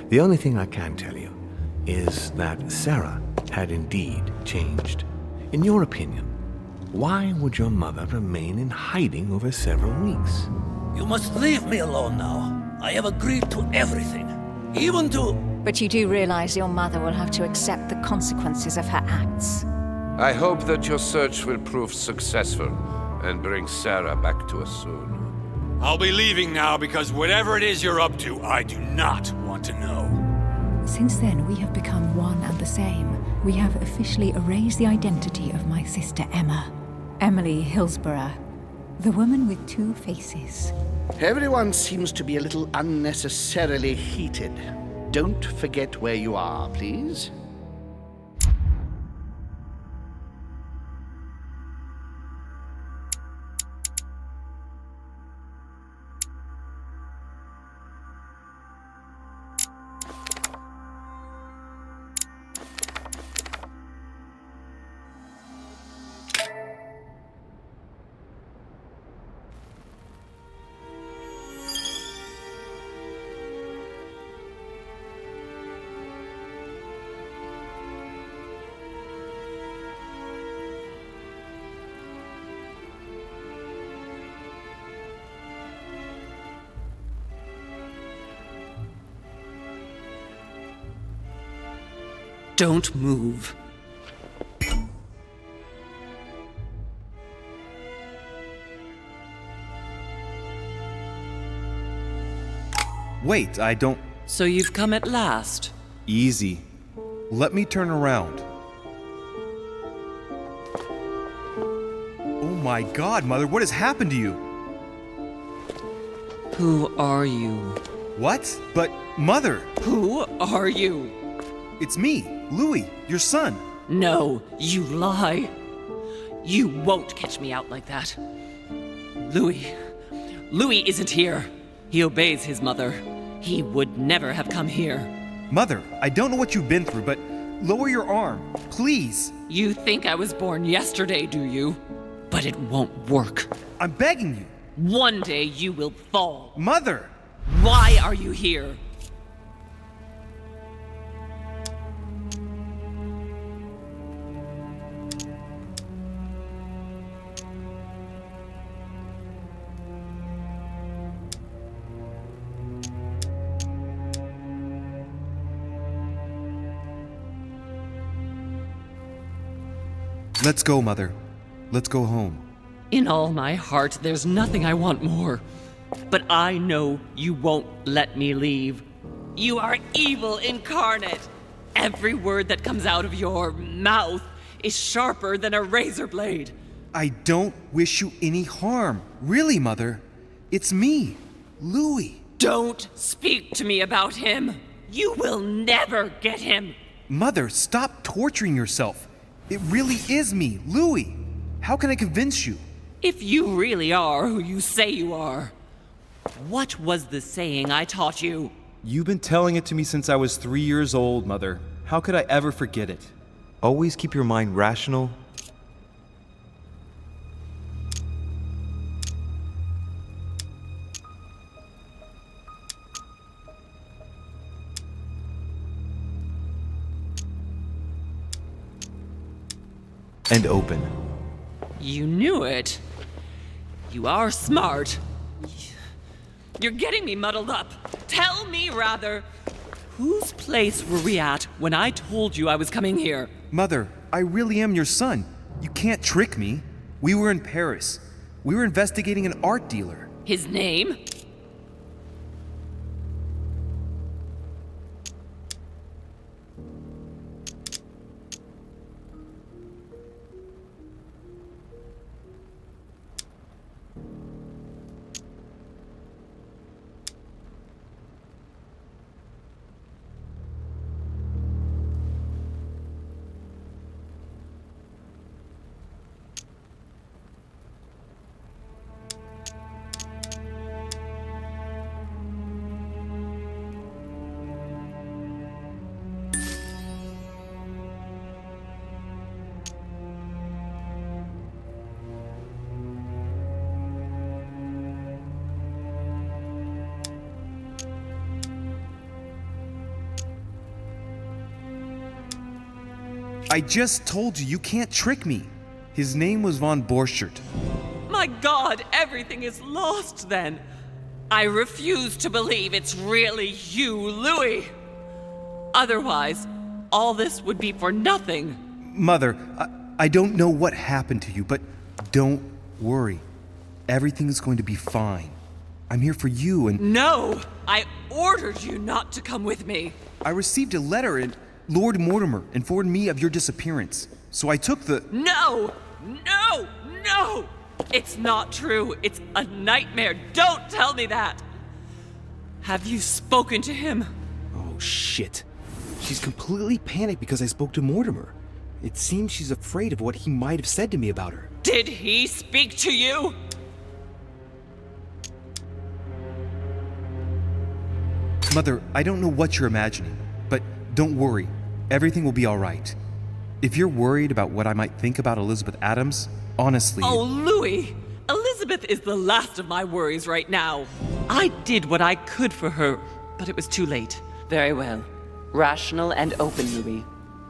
The only thing I can tell you is that Sarah had indeed changed. In your opinion, why would your mother remain in hiding over several weeks? You must leave me alone now. I have agreed to everything, even to... But you do realize your mother will have to accept the consequences of her acts. I hope that your search will prove successful and bring Sarah back to us soon. I'll be leaving now because whatever it is you're up to, I do not want to know. Since then, we have become one and the same. We have officially erased the identity of my sister Emma. Emily Hillsborough, the woman with two faces. Everyone seems to be a little unnecessarily heated. Don't forget where you are, please. Don't move. Wait, I don't... So you've come at last. Easy. Let me turn around. Oh my God, Mother, what has happened to you? Who are you? What? But, Mother! Who are you? It's me, Louis, your son. No, you lie. You won't catch me out like that. Louis isn't here. He obeys his mother. He would never have come here. Mother, I don't know what you've been through, but lower your arm, please. You think I was born yesterday, do you? But it won't work. I'm begging you. One day you will fall. Mother! Why are you here? Let's go, Mother. Let's go home. In all my heart, there's nothing I want more. But I know you won't let me leave. You are evil incarnate. Every word that comes out of your mouth is sharper than a razor blade. I don't wish you any harm. Really, Mother. It's me, Louis. Don't speak to me about him. You will never get him. Mother, stop torturing yourself. It really is me, Louis. How can I convince you? If you really are who you say you are, what was the saying I taught you? You've been telling it to me since I was 3 years old, Mother. How could I ever forget it? Always keep your mind rational. And open. You knew it. You are smart. You're getting me muddled up. Tell me, rather, whose place were we at when I told you I was coming here? Mother, I really am your son. You can't trick me. We were in Paris. We were investigating an art dealer. His name? I just told you can't trick me. His name was von Borchert. My God, everything is lost then. I refuse to believe it's really you, Louis. Otherwise, all this would be for nothing. Mother, I don't know what happened to you, but don't worry. Everything is going to be fine. I'm here for you and... No! I ordered you not to come with me. I received a letter and Lord Mortimer informed me of your disappearance. So I took the... No! No! No! It's not true. It's a nightmare. Don't tell me that. Have you spoken to him? Oh, shit. She's completely panicked because I spoke to Mortimer. It seems she's afraid of what he might have said to me about her. Did he speak to you? Mother, I don't know what you're imagining, but don't worry. Everything will be all right. If you're worried about what I might think about Elizabeth Adams, honestly... Oh, Louis! Elizabeth is the last of my worries right now. I did what I could for her, but it was too late. Very well. Rational and open, Louis.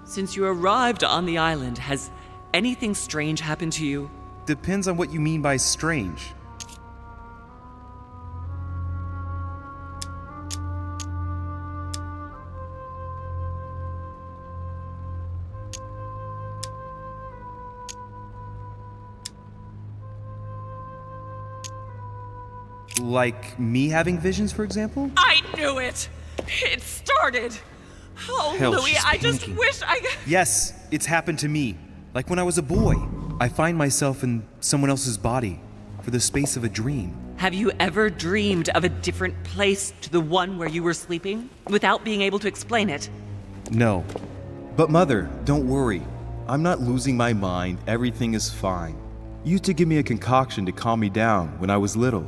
Since you arrived on the island, has anything strange happened to you? Depends on what you mean by strange. Like me having visions, for example? I knew it! It started! Oh, Hell, Louis, she's I just panicking. wish I... Yes, it's happened to me. Like when I was a boy. I find myself in someone else's body for the space of a dream. Have you ever dreamed of a different place to the one where you were sleeping, without being able to explain it? No. But Mother, don't worry. I'm not losing my mind. Everything is fine. You used to give me a concoction to calm me down when I was little.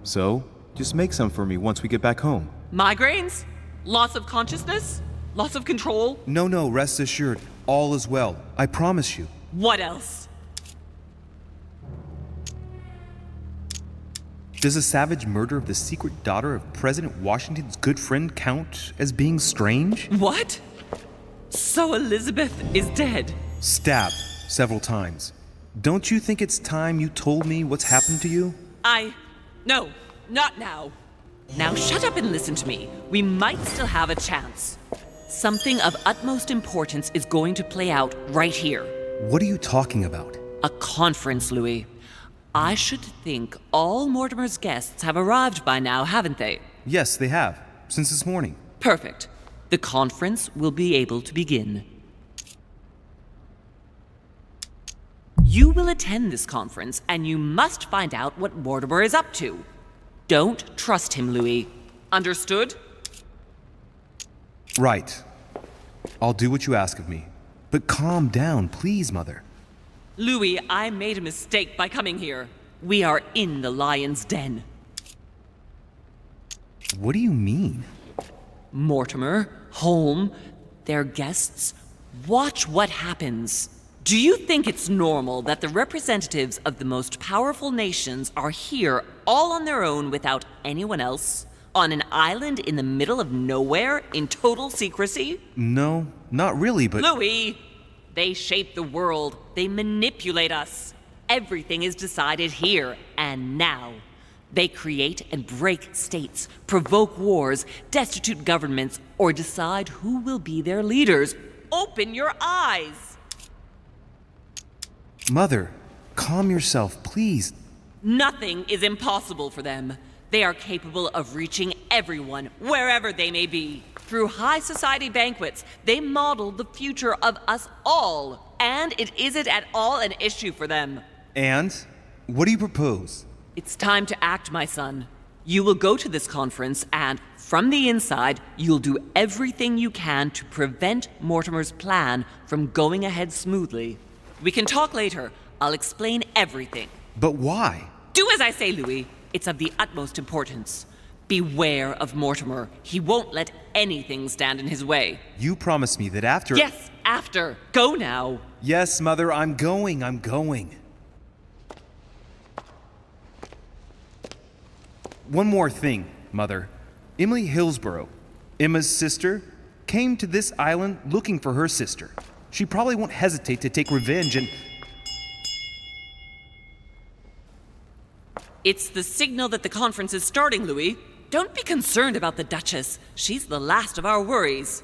So, just make some for me once we get back home. Migraines? Loss of consciousness? Loss of control? No, rest assured. All is well. I promise you. What else? Does a savage murder of the secret daughter of President Washington's good friend count as being strange? What? So Elizabeth is dead? Stabbed several times. Don't you think it's time you told me what's happened to you? No, not now. Now shut up and listen to me. We might still have a chance. Something of utmost importance is going to play out right here. What are you talking about? A conference, Louis. I should think all Mortimer's guests have arrived by now, haven't they? Yes, they have. Since this morning. Perfect. The conference will be able to begin. You will attend this conference, and you must find out what Mortimer is up to. Don't trust him, Louis. Understood? Right. I'll do what you ask of me. But calm down, please, Mother. Louis, I made a mistake by coming here. We are in the lion's den. What do you mean? Mortimer, Holm, their guests. Watch what happens. Do you think it's normal that the representatives of the most powerful nations are here all on their own without anyone else? On an island in the middle of nowhere in total secrecy? No, not really, but... Louis! They shape the world. They manipulate us. Everything is decided here and now. They create and break states, provoke wars, destitute governments, or decide who will be their leaders. Open your eyes! Mother, calm yourself, please. Nothing is impossible for them. They are capable of reaching everyone, wherever they may be. Through high society banquets, they model the future of us all. And it isn't at all an issue for them. And? What do you propose? It's time to act, my son. You will go to this conference, and from the inside, you'll do everything you can to prevent Mortimer's plan from going ahead smoothly. We can talk later. I'll explain everything. But why? Do as I say, Louis. It's of the utmost importance. Beware of Mortimer. He won't let anything stand in his way. You promised me that after... Yes, after. Go now. Yes, Mother, I'm going. One more thing, Mother. Emily Hillsborough, Emma's sister, came to this island looking for her sister. She probably won't hesitate to take revenge and... It's the signal that the conference is starting, Louis. Don't be concerned about the Duchess. She's the last of our worries.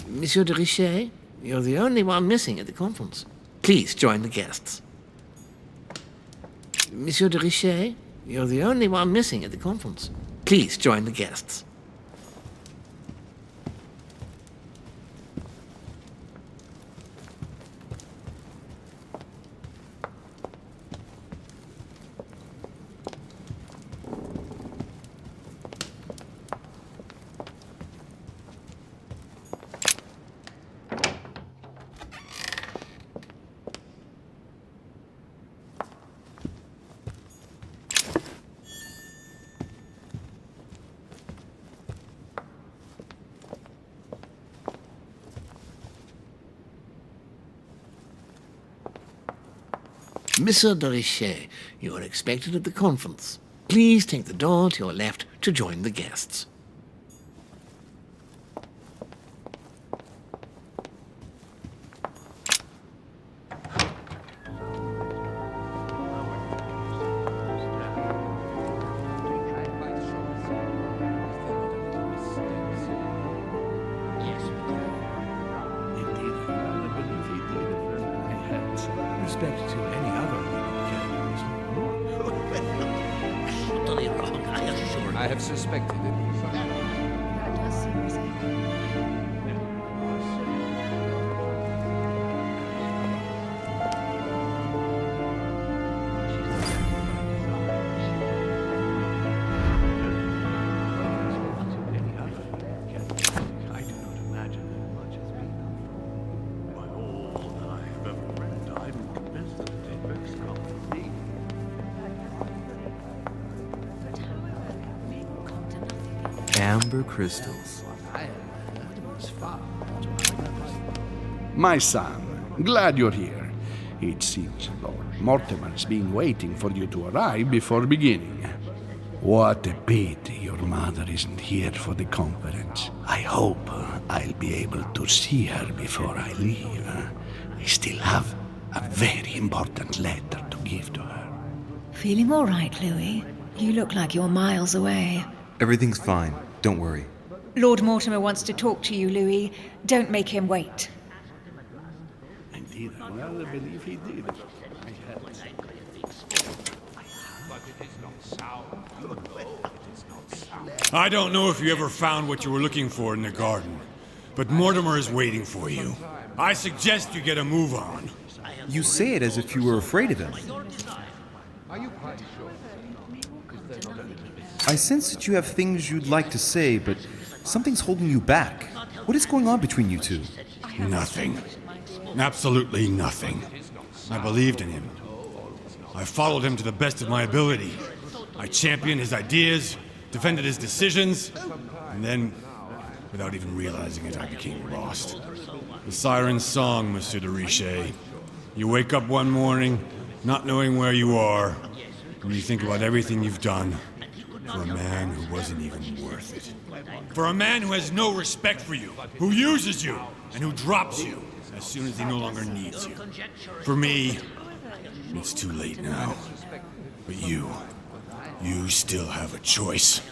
Monsieur de Riche, you're the only one missing at the conference. Please join the guests. Monsieur de Riche, you're the only one missing at the conference. Please join the guests. Monsieur de Riche, you are expected at the conference. Please take the door to your left to join the guests. Respect to any other Totally wrong, I assure you. I have suspected it. That does seem reasonable. I do not imagine that much has been done. By all that I have ever read, I'm convinced that it takes company. Amber crystals. My son, glad you're here. It seems Lord Mortimer's been waiting for you to arrive before beginning. What a pity your mother isn't here for the conference. I hope I'll be able to see her before I leave. I still have a very important letter to give to her. Feeling all right, Louis? You look like you're miles away. Everything's fine. Don't worry. Lord Mortimer wants to talk to you, Louis. Don't make him wait. Indeed, I rather believe he did. I don't know if you ever found what you were looking for in the garden, but Mortimer is waiting for you. I suggest you get a move on. You say it as if you were afraid of him. I sense that you have things you'd like to say, but something's holding you back. What is going on between you two? Nothing. Absolutely nothing. I believed in him. I followed him to the best of my ability. I championed his ideas, defended his decisions, and then, without even realizing it, I became lost. The siren's song, Monsieur de Riche. You wake up one morning, not knowing where you are, and you think about everything you've done for a man who wasn't even worth it. For a man who has no respect for you, who uses you, and who drops you as soon as he no longer needs you. For me, it's too late now. But you still have a choice.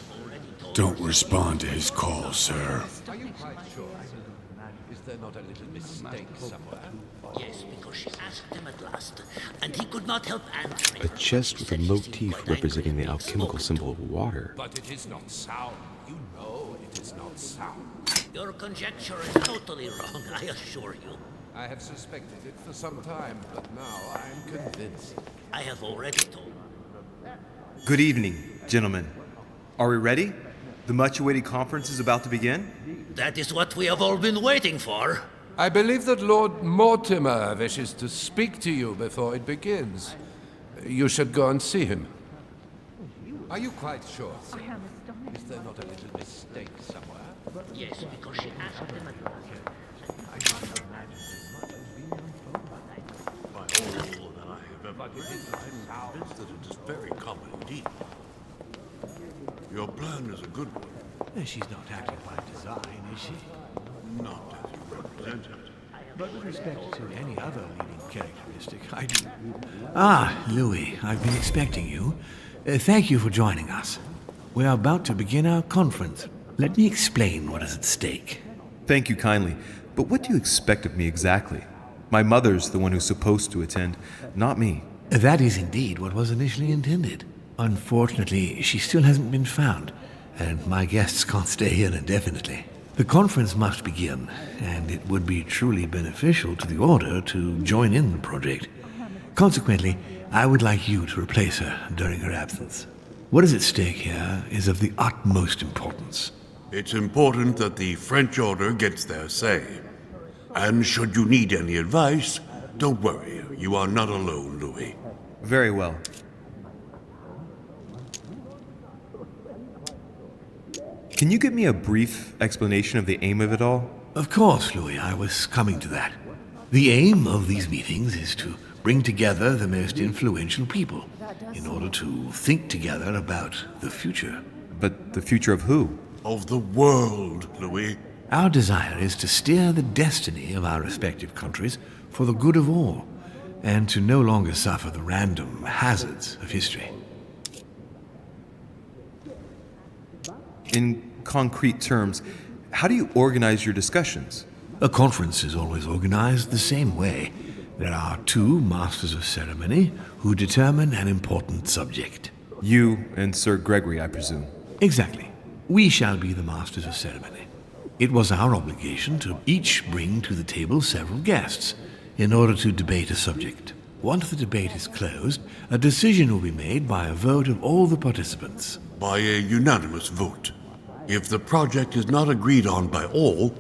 Don't respond to his call, sir. Is there not a little mistake somewhere? Yes, because she asked him at last, and he could not help answering. A chest with a motif representing the alchemical symbol of water. But it is not sound. You know it is not sound. Your conjecture is totally wrong, I assure you. I have suspected it for some time, but now I am convinced. I have already told. Good evening, gentlemen. Are we ready? The much-awaited conference is about to begin? That is what we have all been waiting for. I believe that Lord Mortimer wishes to speak to you before it begins. You should go and see him. Are you quite sure, sir? Is there not a little mistake somewhere? Yes, because she asked him at last. By all that I have ever read, I'm convinced that it is very common indeed. Your plan is a good one. She's not acting by design, is she? Not as you represent it. But with respect to any other leading characteristic, I do. Ah, Louis, I've been expecting you. Thank you for joining us. We are about to begin our conference. Let me explain what is at stake. Thank you kindly, but what do you expect of me exactly? My mother's the one who's supposed to attend, not me. That is indeed what was initially intended. Unfortunately, she still hasn't been found, and my guests can't stay here indefinitely. The conference must begin, and it would be truly beneficial to the Order to join in the project. Consequently, I would like you to replace her during her absence. What is at stake here is of the utmost importance. It's important that the French Order gets their say. And should you need any advice, don't worry, you are not alone, Louis. Very well. Can you give me a brief explanation of the aim of it all? Of course, Louis, I was coming to that. The aim of these meetings is to bring together the most influential people in order to think together about the future. But the future of who? Of the world, Louis. Our desire is to steer the destiny of our respective countries for the good of all, and to no longer suffer the random hazards of history. In concrete terms, how do you organize your discussions? A conference is always organized the same way. There are two masters of ceremony who determine an important subject. You and Sir Gregory, I presume. Exactly. We shall be the masters of ceremony. It was our obligation to each bring to the table several guests in order to debate a subject. Once the debate is closed, a decision will be made by a vote of all the participants. By a unanimous vote. If the project is not agreed on by all,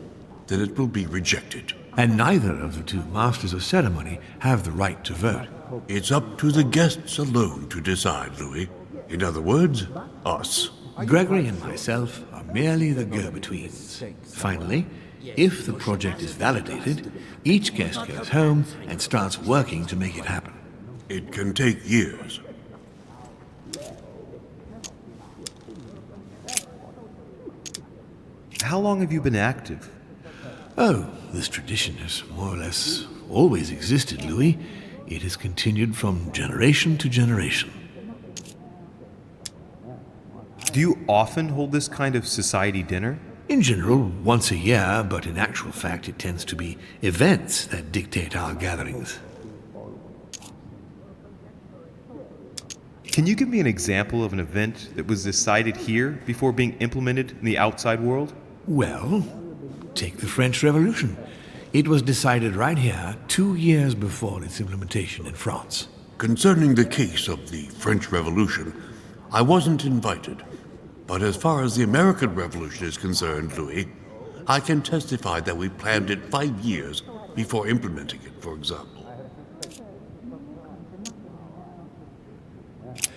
then it will be rejected. And neither of the two masters of ceremony have the right to vote. It's up to the guests alone to decide, Louis. In other words, us. Gregory and myself are merely the go-betweens. Finally, if the project is validated, each guest goes home and starts working to make it happen. It can take years. How long have you been active? Oh, this tradition has more or less always existed, Louis. It has continued from generation to generation. Do you often hold this kind of society dinner? In general, once a year, but in actual fact it tends to be events that dictate our gatherings. Can you give me an example of an event that was decided here before being implemented in the outside world? Well, take the French Revolution. It was decided right here 2 years before its implementation in France. Concerning the case of the French Revolution, I wasn't invited. But as far as the American Revolution is concerned, Louis, I can testify that we planned it 5 years before implementing it, for example.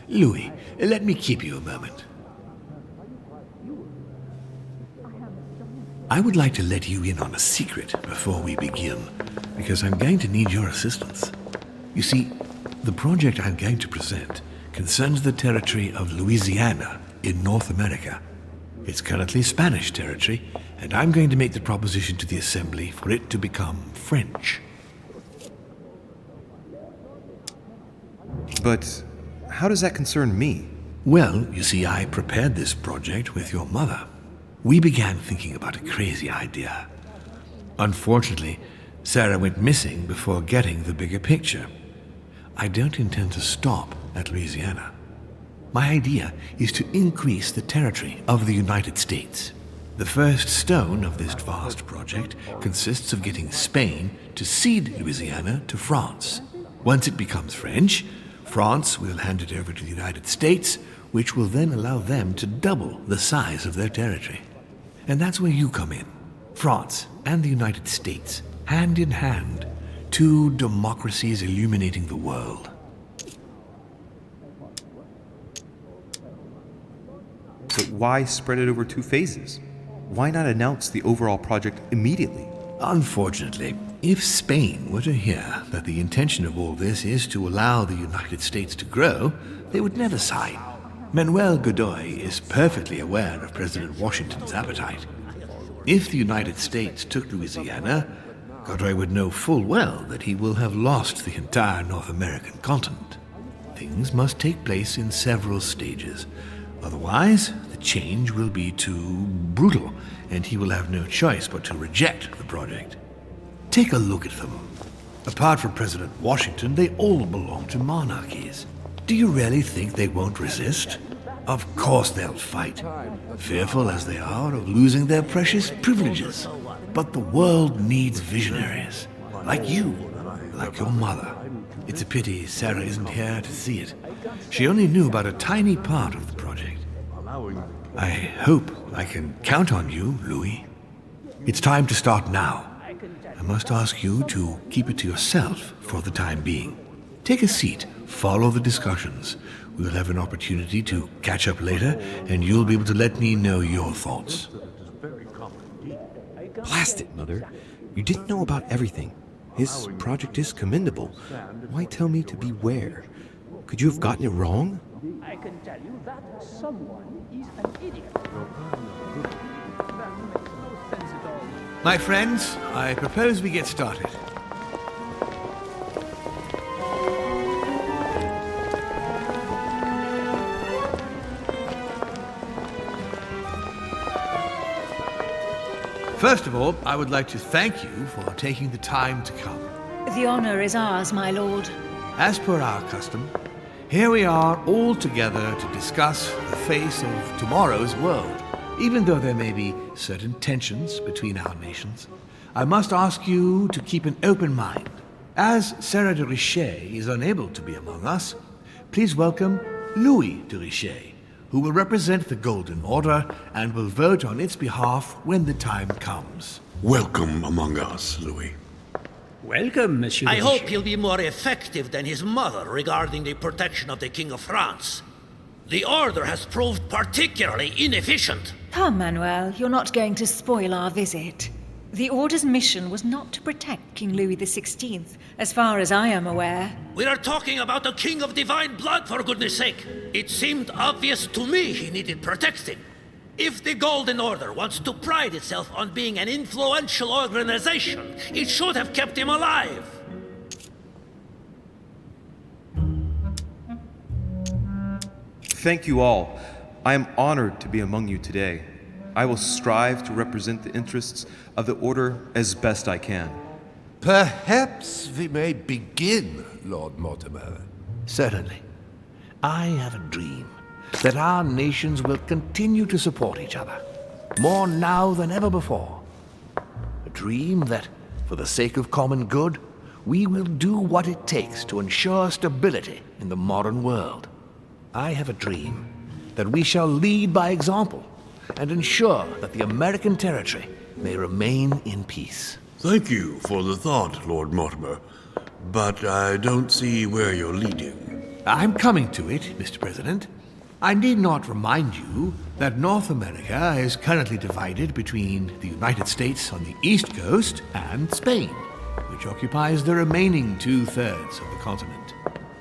Louis, let me keep you a moment. I would like to let you in on a secret before we begin, because I'm going to need your assistance. You see, the project I'm going to present concerns the territory of Louisiana in North America. It's currently Spanish territory, and I'm going to make the proposition to the Assembly for it to become French. But how does that concern me? Well, you see, I prepared this project with your mother. We began thinking about a crazy idea. Unfortunately, Sarah went missing before getting the bigger picture. I don't intend to stop at Louisiana. My idea is to increase the territory of the United States. The first stone of this vast project consists of getting Spain to cede Louisiana to France. Once it becomes French, France will hand it over to the United States, which will then allow them to double the size of their territory. And that's where you come in. France and the United States, hand in hand, two democracies illuminating the world. But why spread it over 2 phases? Why not announce the overall project immediately? Unfortunately, if Spain were to hear that the intention of all this is to allow the United States to grow, they would never sign. Manuel Godoy is perfectly aware of President Washington's appetite. If the United States took Louisiana, Godoy would know full well that he will have lost the entire North American continent. Things must take place in several stages. Otherwise, the change will be too brutal, and he will have no choice but to reject the project. Take a look at them. Apart from President Washington, they all belong to monarchies. Do you really think they won't resist? Of course they'll fight, fearful as they are of losing their precious privileges. But the world needs visionaries, like you, like your mother. It's a pity Sarah isn't here to see it. She only knew about a tiny part of the project. I hope I can count on you, Louis. It's time to start now. I must ask you to keep it to yourself for the time being. Take a seat, follow the discussions. We'll have an opportunity to catch up later, and you'll be able to let me know your thoughts. Blast it, Mother. You didn't know about everything. His project is commendable. Why tell me to beware? Could you have gotten it wrong? I can tell you that someone is an idiot. My friends, I propose we get started. First of all, I would like to thank you for taking the time to come. The honor is ours, my lord. As per our custom, here we are all together to discuss the face of tomorrow's world. Even though there may be certain tensions between our nations, I must ask you to keep an open mind. As Sarah de Рише is unable to be among us, please welcome Louis de Рише, who will represent the Golden Order and will vote on its behalf when the time comes. Welcome among us, Louis. Welcome, Monsieur. I hope he'll be more effective than his mother regarding the protection of the King of France. The Order has proved particularly inefficient. Come, Manuel, you're not going to spoil our visit. The Order's mission was not to protect King Louis XVI, as far as I am aware. We are talking about a king of divine blood, for goodness sake. It seemed obvious to me he needed protecting. If the Golden Order wants to pride itself on being an influential organization, it should have kept him alive. Thank you all. I am honored to be among you today. I will strive to represent the interests of the Order as best I can. Perhaps we may begin, Lord Mortimer. Certainly. I have a dream that our nations will continue to support each other, more now than ever before. A dream that, for the sake of common good, we will do what it takes to ensure stability in the modern world. I have a dream that we shall lead by example and ensure that the American territory may remain in peace. Thank you for the thought, Lord Mortimer, but I don't see where you're leading. I'm coming to it, Mr. President. I need not remind you that North America is currently divided between the United States on the east coast and Spain, which occupies the remaining 2/3 of the continent.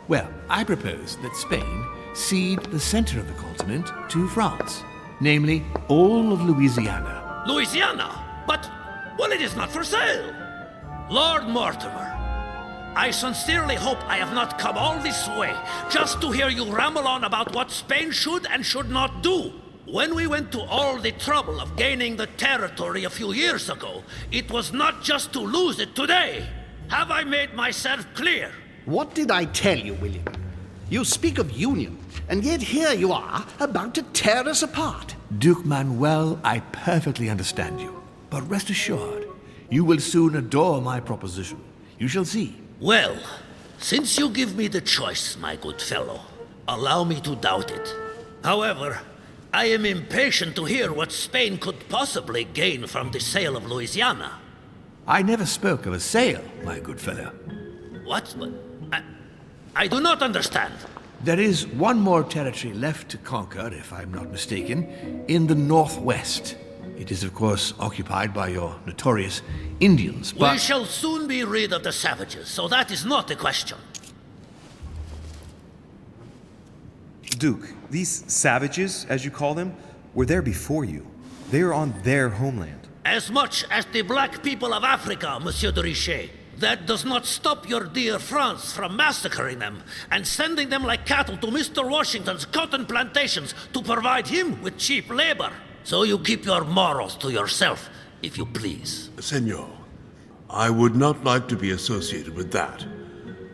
Well, I propose that Spain cede the center of the continent to France, namely all of Louisiana. Louisiana? But, well, it is not for sale. Lord Mortimer, I sincerely hope I have not come all this way just to hear you ramble on about what Spain should and should not do. When we went to all the trouble of gaining the territory a few years ago, it was not just to lose it today. Have I made myself clear? What did I tell you, William? You speak of union, and yet here you are, about to tear us apart. Duke Manuel, I perfectly understand you. But rest assured, you will soon adore my proposition. You shall see. Well, since you give me the choice, my good fellow, allow me to doubt it. However, I am impatient to hear what Spain could possibly gain from the sale of Louisiana. I never spoke of a sale, my good fellow. What? I do not understand. There is one more territory left to conquer, if I'm not mistaken, in the northwest. It is, of course, occupied by your notorious Indians, but... We shall soon be rid of the savages, so that is not a question. Duke, these savages, as you call them, were there before you. They are on their homeland. As much as the black people of Africa, Monsieur de Riche. That does not stop your dear France from massacring them and sending them like cattle to Mr. Washington's cotton plantations to provide him with cheap labor. So you keep your morals to yourself, if you please. Senor, I would not like to be associated with that.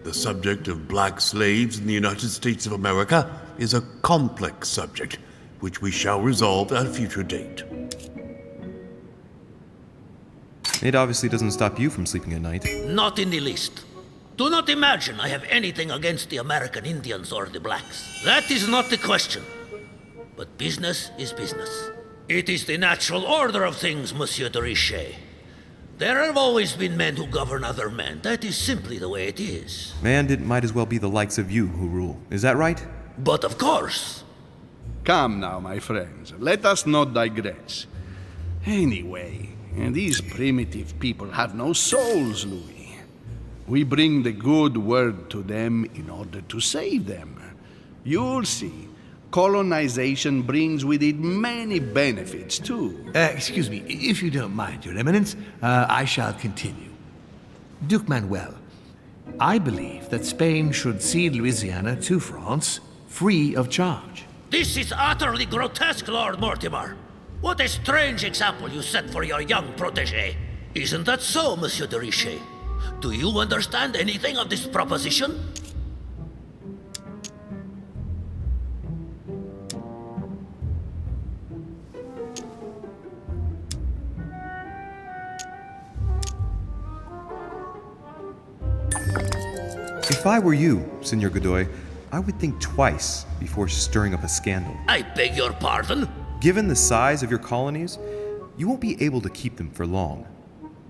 The subject of black slaves in the United States of America is a complex subject, which we shall resolve at a future date. It obviously doesn't stop you from sleeping at night. Not in the least. Do not imagine I have anything against the American Indians or the blacks. That is not the question. But business is business. It is the natural order of things, Monsieur de Riche. There have always been men who govern other men. That is simply the way it is. And it might as well be the likes of you who rule. Is that right? But of course. Come now, my friends. Let us not digress. Anyway, these primitive people have no souls, Louis. We bring the good word to them in order to save them. You'll see. Colonization brings with it many benefits, too. Excuse me, if you don't mind, Your Eminence, I shall continue. Duke Manuel, I believe that Spain should cede Louisiana to France free of charge. This is utterly grotesque, Lord Mortimer. What a strange example you set for your young protégé. Isn't that so, Monsieur de Riche? Do you understand anything of this proposition? If I were you, Senor Godoy, I would think twice before stirring up a scandal. I beg your pardon? Given the size of your colonies, you won't be able to keep them for long.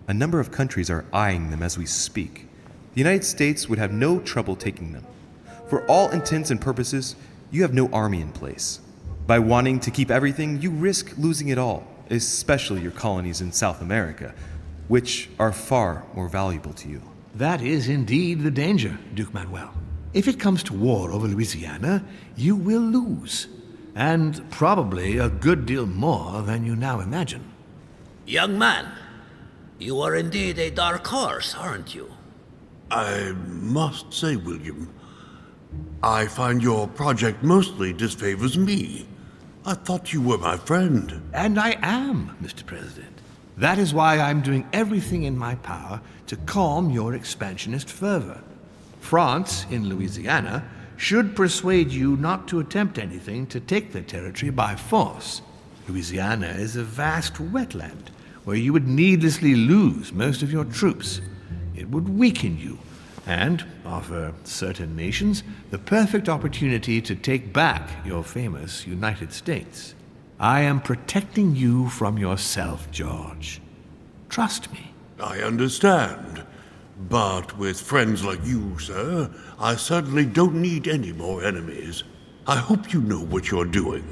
A number of countries are eyeing them as we speak. The United States would have no trouble taking them. For all intents and purposes, you have no army in place. By wanting to keep everything, you risk losing it all, especially your colonies in South America, which are far more valuable to you. That is indeed the danger, Duke Manuel. If it comes to war over Louisiana, you will lose. And probably a good deal more than you now imagine. Young man, you are indeed a dark horse, aren't you? I must say, William, I find your project mostly disfavors me. I thought you were my friend. And I am, Mr. President. That is why I'm doing everything in my power to calm your expansionist fervor. France, in Louisiana, should persuade you not to attempt anything to take the territory by force. Louisiana is a vast wetland where you would needlessly lose most of your troops. It would weaken you and offer certain nations the perfect opportunity to take back your famous United States. I am protecting you from yourself, George. Trust me. I understand. But with friends like you, sir, I certainly don't need any more enemies. I hope you know what you're doing.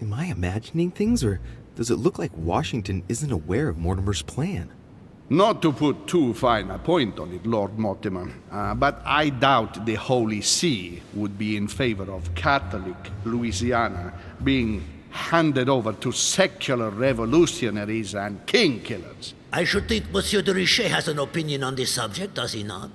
Am I imagining things, or does it look like Washington isn't aware of Mortimer's plan? Not to put too fine a point on it, Lord Mortimer, but I doubt the Holy See would be in favor of Catholic Louisiana being handed over to secular revolutionaries and king killers. I should think Monsieur de Riche has an opinion on this subject, does he not?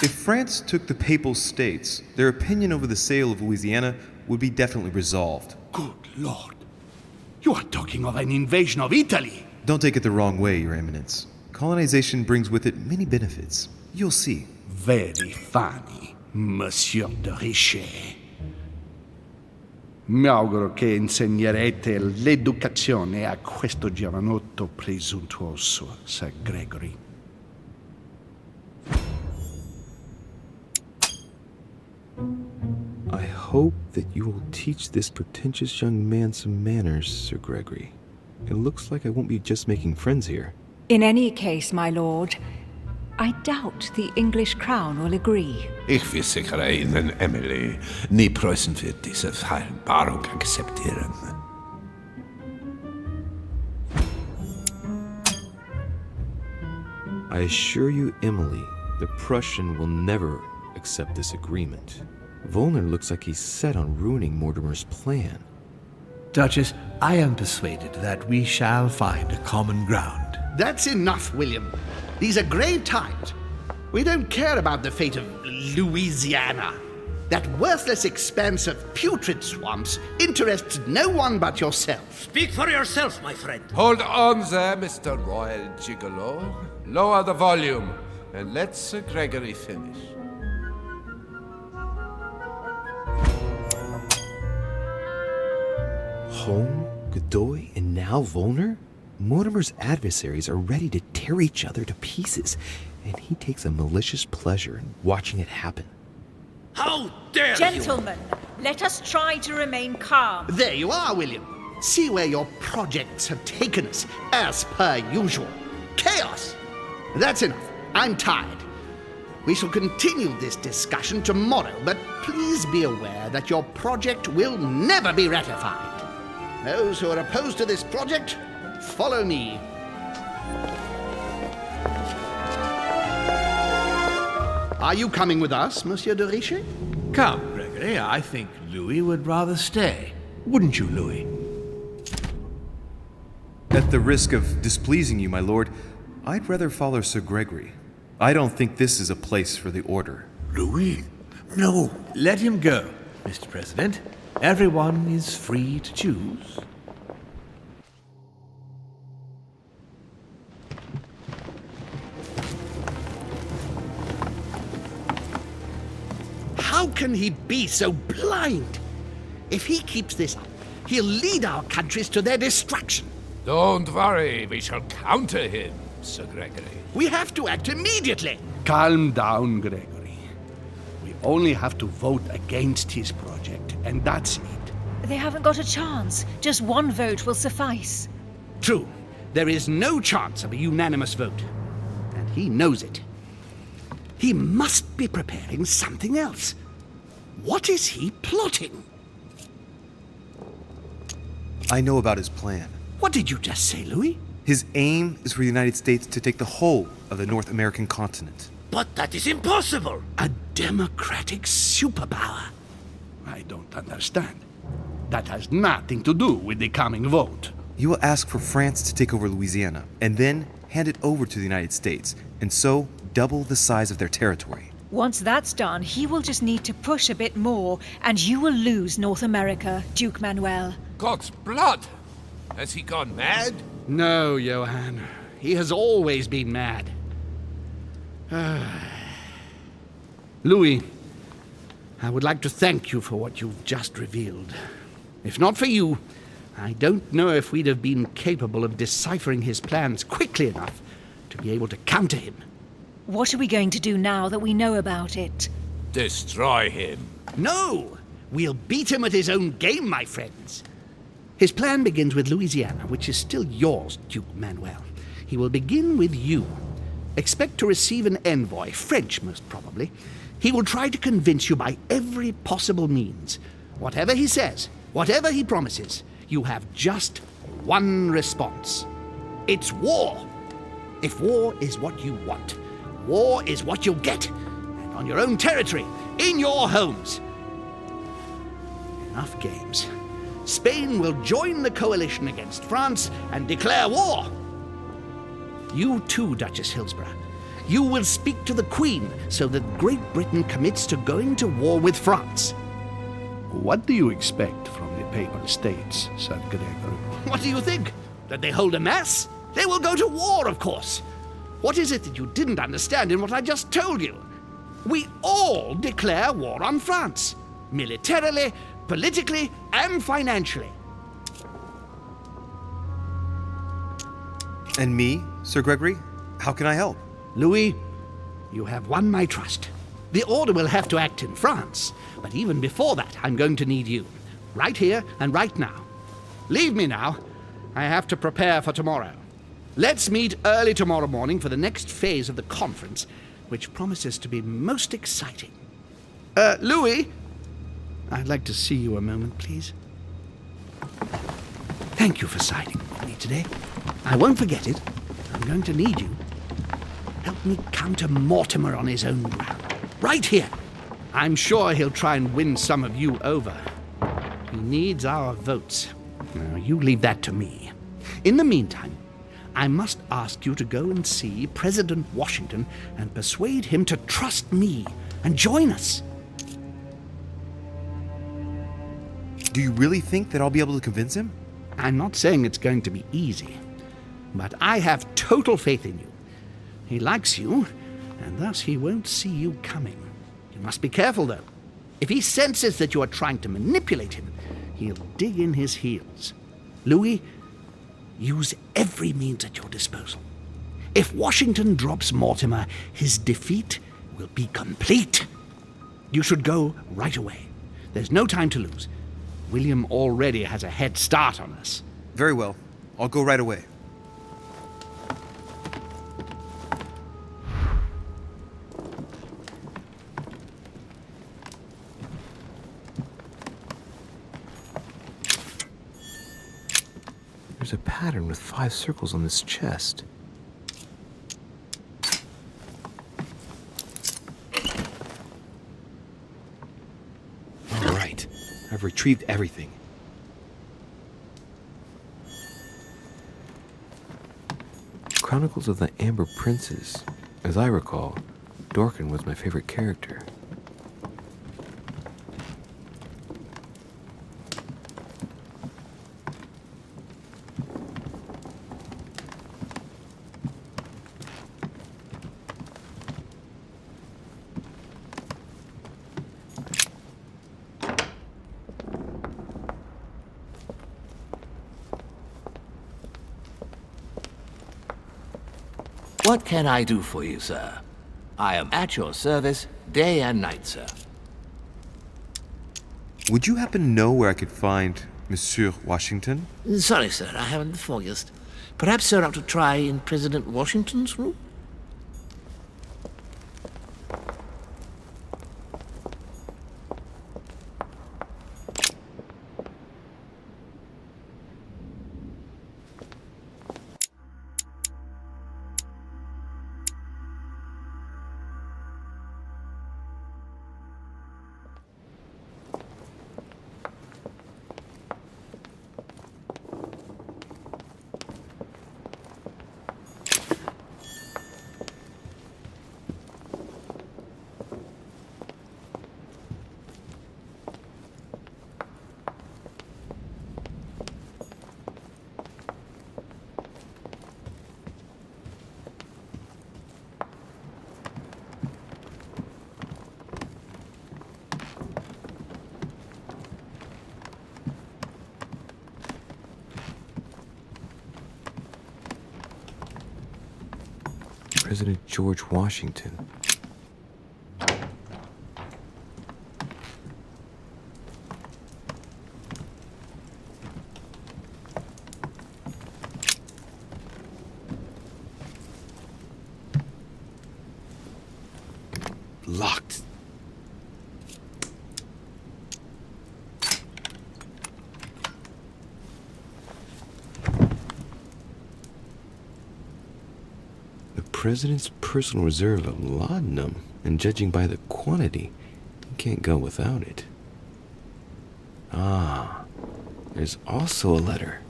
If France took the Papal States, their opinion over the sale of Louisiana would be definitely resolved. Good Lord. You are talking of an invasion of Italy. Don't take it the wrong way, Your Eminence. Colonization brings with it many benefits. You'll see. Very funny, Monsieur de Riche. Mi auguro che insegnerete l'educazione a questo giovanotto presuntuoso, Sir Gregory. I hope that you will teach this pretentious young man some manners, Sir Gregory. It looks like I won't be just making friends here. In any case, my lord, I doubt the English crown will agree. Ich versichere Ihnen, Emily, nie Preußen wird diese Vereinbarung akzeptieren. I assure you, Emily, the Prussian will never accept this agreement. Volner looks like he's set on ruining Mortimer's plan. Duchess, I am persuaded that we shall find a common ground. That's enough, William. These are grave times. We don't care about the fate of Louisiana. That worthless expanse of putrid swamps interests no one but yourself. Speak for yourself, my friend. Hold on there, Mr. Royal Gigolo. Lower the volume, and let Sir Gregory finish. Home, Godoy, and now Volner? Mortimer's adversaries are ready to tear each other to pieces, and he takes a malicious pleasure in watching it happen. How dare Gentlemen, let us try to remain calm. There you are, William. See where your projects have taken us, as per usual. Chaos! That's enough. I'm tired. We shall continue this discussion tomorrow, but please be aware that your project will never be ratified. Those who are opposed to this project, follow me. Are you coming with us, Monsieur de Riche? Come, Gregory, I think Louis would rather stay. Wouldn't you, Louis? At the risk of displeasing you, my lord, I'd rather follow Sir Gregory. I don't think this is a place for the order. Louis? No. Let him go, Mr. President. Everyone is free to choose. How can he be so blind? If he keeps this up, he'll lead our countries to their destruction. Don't worry, we shall counter him, Sir Gregory. We have to act immediately. Calm down, Gregory. We only have to vote against his project, and that's it. They haven't got a chance. Just one vote will suffice. True. There is no chance of a unanimous vote. And he knows it. He must be preparing something else. What is he plotting? I know about his plan. What did you just say, Louis? His aim is for the United States to take the whole of the North American continent. But that is impossible. A democratic superpower. I don't understand. That has nothing to do with the coming vote. You will ask for France to take over Louisiana, and then hand it over to the United States, and so double the size of their territory. Once that's done, he will just need to push a bit more, and you will lose North America, Duke Manuel. God's blood! Has he gone mad? No, Johann. He has always been mad. Louis, I would like to thank you for what you've just revealed. If not for you, I don't know if we'd have been capable of deciphering his plans quickly enough to be able to counter him. What are we going to do now that we know about it? Destroy him. No! We'll beat him at his own game, my friends. His plan begins with Louisiana, which is still yours, Duke Manuel. He will begin with you. Expect to receive an envoy, French most probably. He will try to convince you by every possible means. Whatever he says, whatever he promises, you have just one response. It's war. If war is what you want, war is what you'll get. And on your own territory, in your homes. Enough games. Spain will join the coalition against France and declare war. You too, Duchess Hillsborough. You will speak to the Queen so that Great Britain commits to going to war with France. What do you expect from the Papal States, Sir Gregory? What do you think? That they hold a mass? They will go to war, of course. What is it that you didn't understand in what I just told you? We all declare war on France. Militarily, politically, and financially. And me, Sir Gregory? How can I help? Louis, you have won my trust. The Order will have to act in France, but even before that, I'm going to need you. Right here and right now. Leave me now. I have to prepare for tomorrow. Let's meet early tomorrow morning for the next phase of the conference, which promises to be most exciting. Louis, I'd like to see you a moment, please. Thank you for siding with me today. I won't forget it. I'm going to need you. Help me counter Mortimer on his own ground. Right here. I'm sure he'll try and win some of you over. He needs our votes. Now, you leave that to me. In the meantime, I must ask you to go and see President Washington and persuade him to trust me and join us. Do you really think that I'll be able to convince him? I'm not saying it's going to be easy, but I have total faith in you. He likes you, and thus he won't see you coming. You must be careful, though. If he senses that you are trying to manipulate him, he'll dig in his heels. Louis, use every means at your disposal. If Washington drops Mortimer, his defeat will be complete. You should go right away. There's no time to lose. William already has a head start on us. Very well. I'll go right away. There's a pattern with 5 circles on this chest. All right, I've retrieved everything. Chronicles of the Amber Princes. As I recall, Dorkin was my favorite character. What can I do for you, sir? I am at your service day and night, sir. Would you happen to know where I could find Monsieur Washington? Sorry, sir, I haven't the foggiest. Perhaps, sir, ought to try in President Washington's room? President George Washington. Locked. President's personal reserve of laudanum, and judging by the quantity, he can't go without it. Ah, there's also a letter.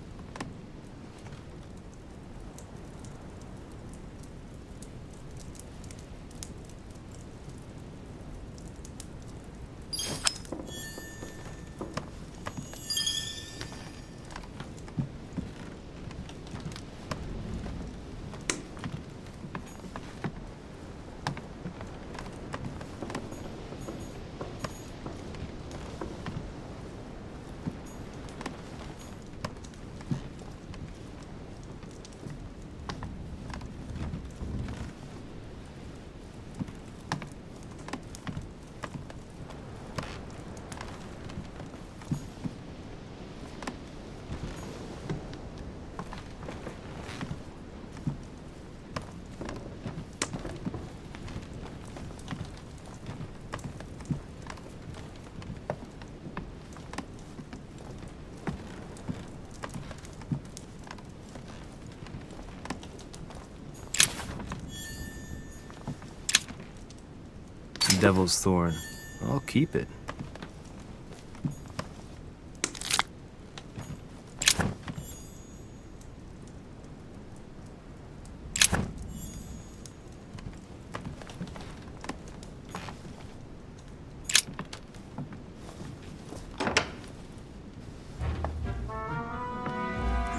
devil's thorn. I'll keep it.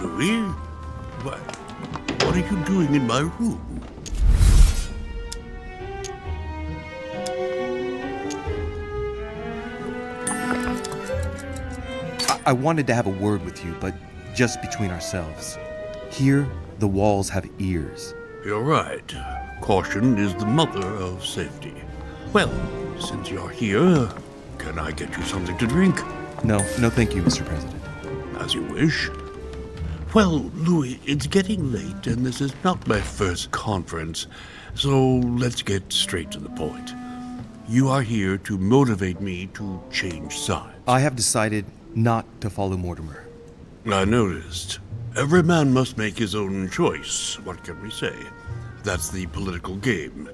Louis? What are you doing in my room? I wanted to have a word with you, but just between ourselves. Here, the walls have ears. You're right. Caution is the mother of safety. Well, since you're here, can I get you something to drink? No, thank you, Mr. President. As you wish. Well, Louis, it's getting late, and this is not my first conference, so let's get straight to the point. You are here to motivate me to change sides. I have decided not to follow Mortimer. I noticed. Every man must make his own choice. What can we say? That's the political game.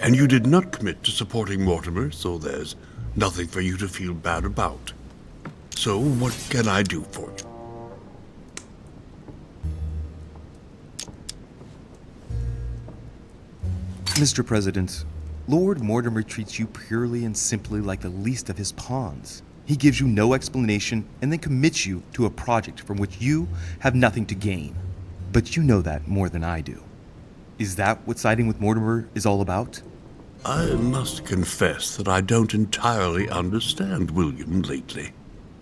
And you did not commit to supporting Mortimer, so there's nothing for you to feel bad about. So, what can I do for you? Mr. President, Lord Mortimer treats you purely and simply like the least of his pawns. He gives you no explanation and then commits you to a project from which you have nothing to gain. But you know that more than I do. Is that what siding with Mortimer is all about? I must confess that I don't entirely understand William lately.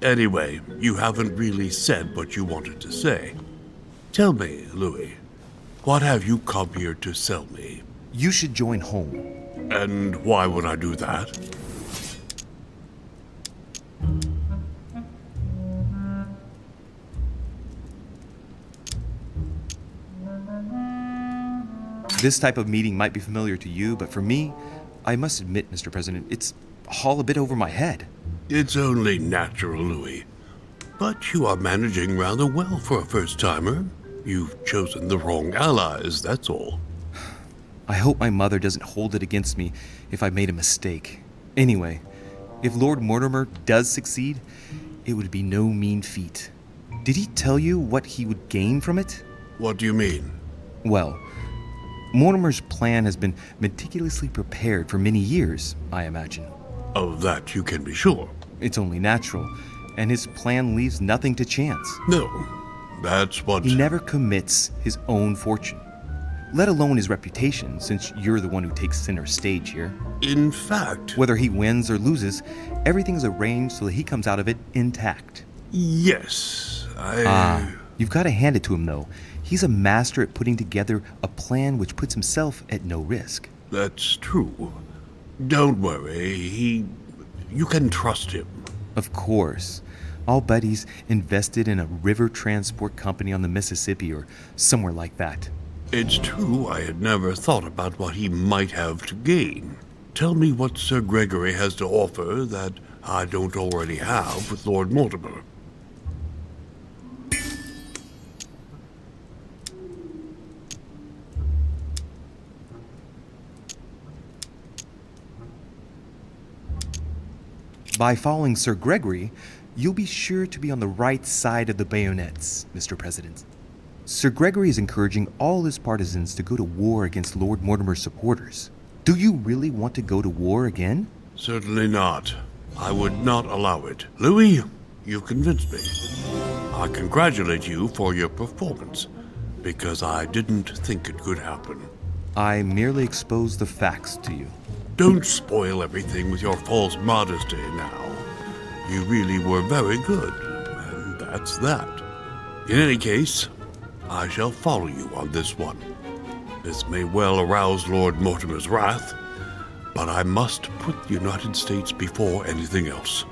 Anyway, you haven't really said what you wanted to say. Tell me, Louis, what have you come here to sell me? You should join home. And why would I do that? This type of meeting might be familiar to you, but for me, I must admit, Mr. President, it's all a bit over my head. It's only natural, Louis. But you are managing rather well for a first-timer. You've chosen the wrong allies, that's all. I hope my mother doesn't hold it against me if I made a mistake. Anyway, if Lord Mortimer does succeed, it would be no mean feat. Did he tell you what he would gain from it? What do you mean? Well, Mortimer's plan has been meticulously prepared for many years, I imagine. Of that you can be sure. It's only natural, and his plan leaves nothing to chance. No, that's what... He never commits his own fortune, let alone his reputation, since you're the one who takes center stage here. In fact... Whether he wins or loses, everything's arranged so that he comes out of it intact. Yes, You've got to hand it to him, though. He's a master at putting together a plan which puts himself at no risk. That's true. Don't worry, you can trust him. Of course. I'll bet he's invested in a river transport company on the Mississippi or somewhere like that. It's true I had never thought about what he might have to gain. Tell me what Sir Gregory has to offer that I don't already have with Lord Mortimer. By following Sir Gregory, you'll be sure to be on the right side of the bayonets, Mr. President. Sir Gregory is encouraging all his partisans to go to war against Lord Mortimer's supporters. Do you really want to go to war again? Certainly not. I would not allow it. Louis, you've convinced me. I congratulate you for your performance, because I didn't think it could happen. I merely exposed the facts to you. Don't spoil everything with your false modesty now. You really were very good, and that's that. In any case, I shall follow you on this one. This may well arouse Lord Mortimer's wrath, but I must put the United States before anything else.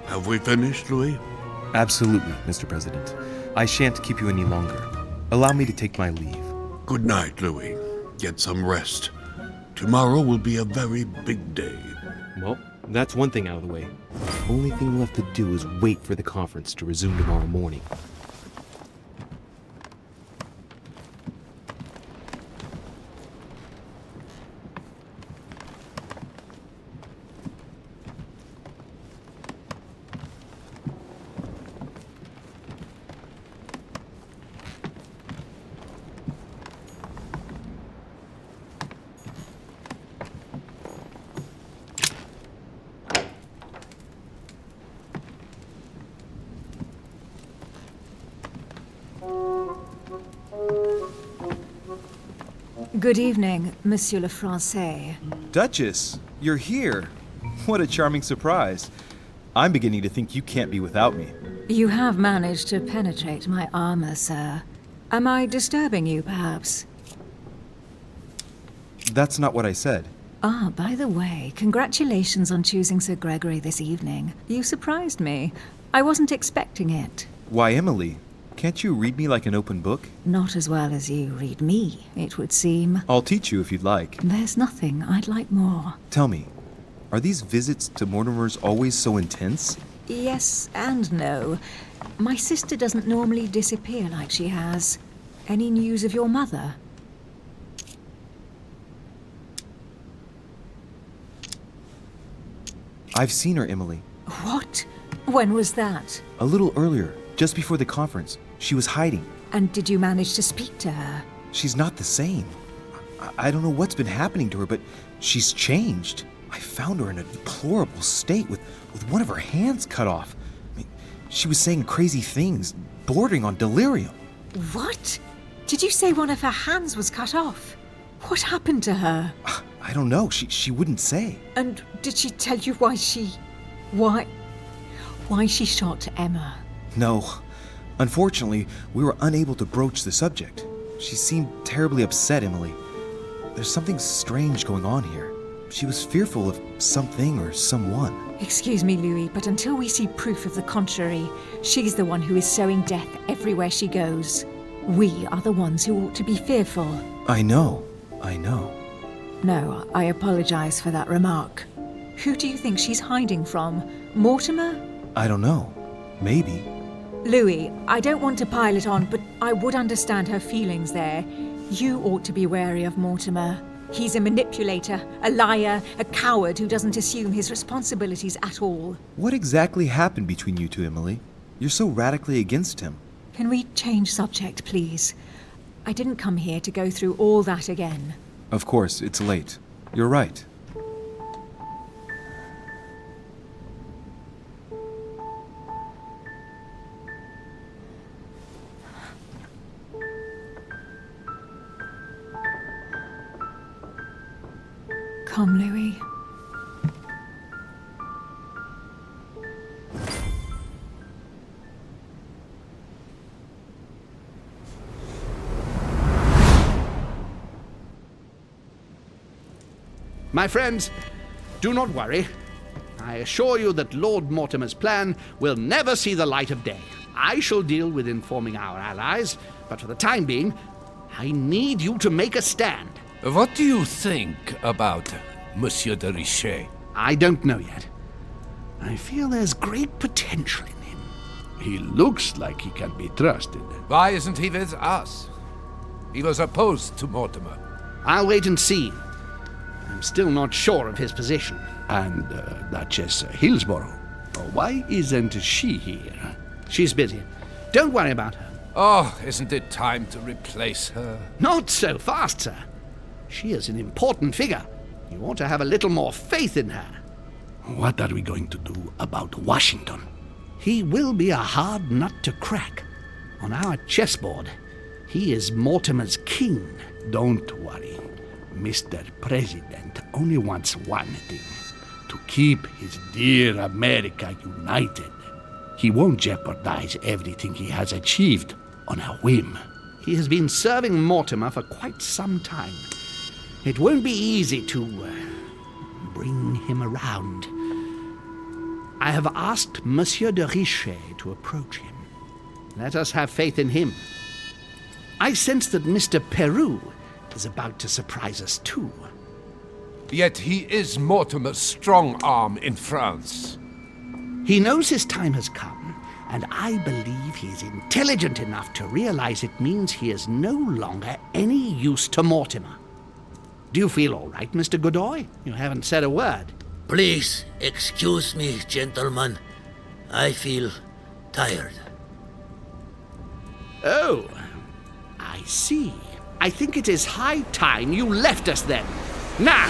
Have we finished, Louis? Absolutely, Mr. President. I shan't keep you any longer. Allow me to take my leave. Good night, Louis. Get some rest. Tomorrow will be a very big day. Well, that's one thing out of the way. The only thing left to do is wait for the conference to resume tomorrow morning. Good evening, Monsieur le Français. Duchess, you're here. What a charming surprise. I'm beginning to think you can't be without me. You have managed to penetrate my armor, sir. Am I disturbing you, perhaps? That's not what I said. Ah, by the way, congratulations on choosing Sir Gregory this evening. You surprised me. I wasn't expecting it. Why, Emily? Can't you read me like an open book? Not as well as you read me, it would seem. I'll teach you if you'd like. There's nothing I'd like more. Tell me, are these visits to Mortimer's always so intense? Yes and no. My sister doesn't normally disappear like she has. Any news of your mother? I've seen her, Emily. What? When was that? A little earlier, just before the conference. She was hiding. And did you manage to speak to her? She's not the same. I don't know what's been happening to her, but she's changed. I found her in a deplorable state with one of her hands cut off. I mean, she was saying crazy things, bordering on delirium. What? Did you say one of her hands was cut off? What happened to her? I don't know. She wouldn't say. And did she tell you why she shot Emma? No. Unfortunately, we were unable to broach the subject. She seemed terribly upset, Emily. There's something strange going on here. She was fearful of something or someone. Excuse me, Louis, but until we see proof of the contrary, she's the one who is sowing death everywhere she goes. We are the ones who ought to be fearful. I know. No, I apologize for that remark. Who do you think she's hiding from? Mortimer? I don't know. Maybe. Louis, I don't want to pile it on, but I would understand her feelings there. You ought to be wary of Mortimer. He's a manipulator, a liar, a coward who doesn't assume his responsibilities at all. What exactly happened between you two, Emily? You're so radically against him. Can we change subject, please? I didn't come here to go through all that again. Of course, it's late. You're right. Come, Louis. My friends, do not worry. I assure you that Lord Mortimer's plan will never see the light of day. I shall deal with informing our allies, but for the time being, I need you to make a stand. What do you think about Monsieur de Riche? I don't know yet. I feel there's great potential in him. He looks like he can be trusted. Why isn't he with us? He was opposed to Mortimer. I'll wait and see. I'm still not sure of his position. And Duchess Hillsborough, why isn't she here? She's busy. Don't worry about her. Oh, isn't it time to replace her? Not so fast, sir. She is an important figure. You ought to have a little more faith in her. What are we going to do about Washington? He will be a hard nut to crack. On our chessboard, he is Mortimer's king. Don't worry. Mr. President only wants one thing: to keep his dear America united. He won't jeopardize everything he has achieved on a whim. He has been serving Mortimer for quite some time. It won't be easy to bring him around. I have asked Monsieur de Riche to approach him. Let us have faith in him. I sense that Mr. Peru is about to surprise us too. Yet he is Mortimer's strong arm in France. He knows his time has come, and I believe he is intelligent enough to realize it means he is no longer any use to Mortimer. Do you feel all right, Mr. Godoy? You haven't said a word. Please excuse me, gentlemen. I feel tired. Oh, I see. I think it is high time you left us then. Now!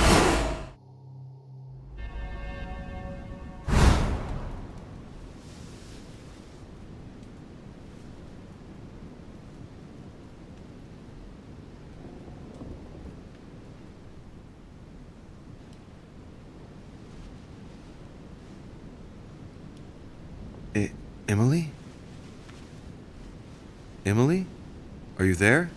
Emily? Emily? Are you there?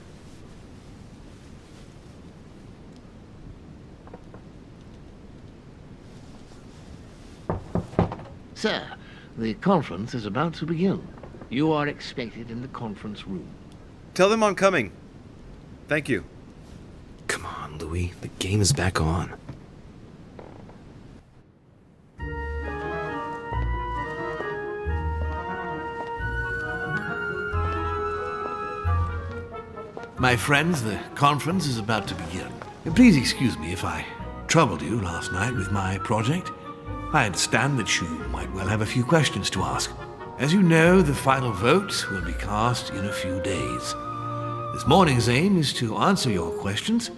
Sir, the conference is about to begin. You are expected in the conference room. Tell them I'm coming. Thank you. Come on, Louis. The game is back on. My friends, the conference is about to begin. Please excuse me if I troubled you last night with my project. I understand that you might well have a few questions to ask. As you know, the final vote will be cast in a few days. This morning's aim is to answer your questions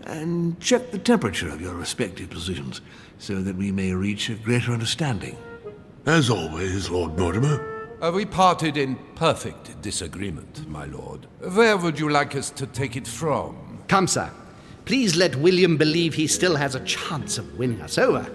and check the temperature of your respective positions so that we may reach a greater understanding. As always, Lord Mortimer. We parted in perfect disagreement, my lord. Where would you like us to take it from? Come, sir. Please let William believe he still has a chance of winning us over.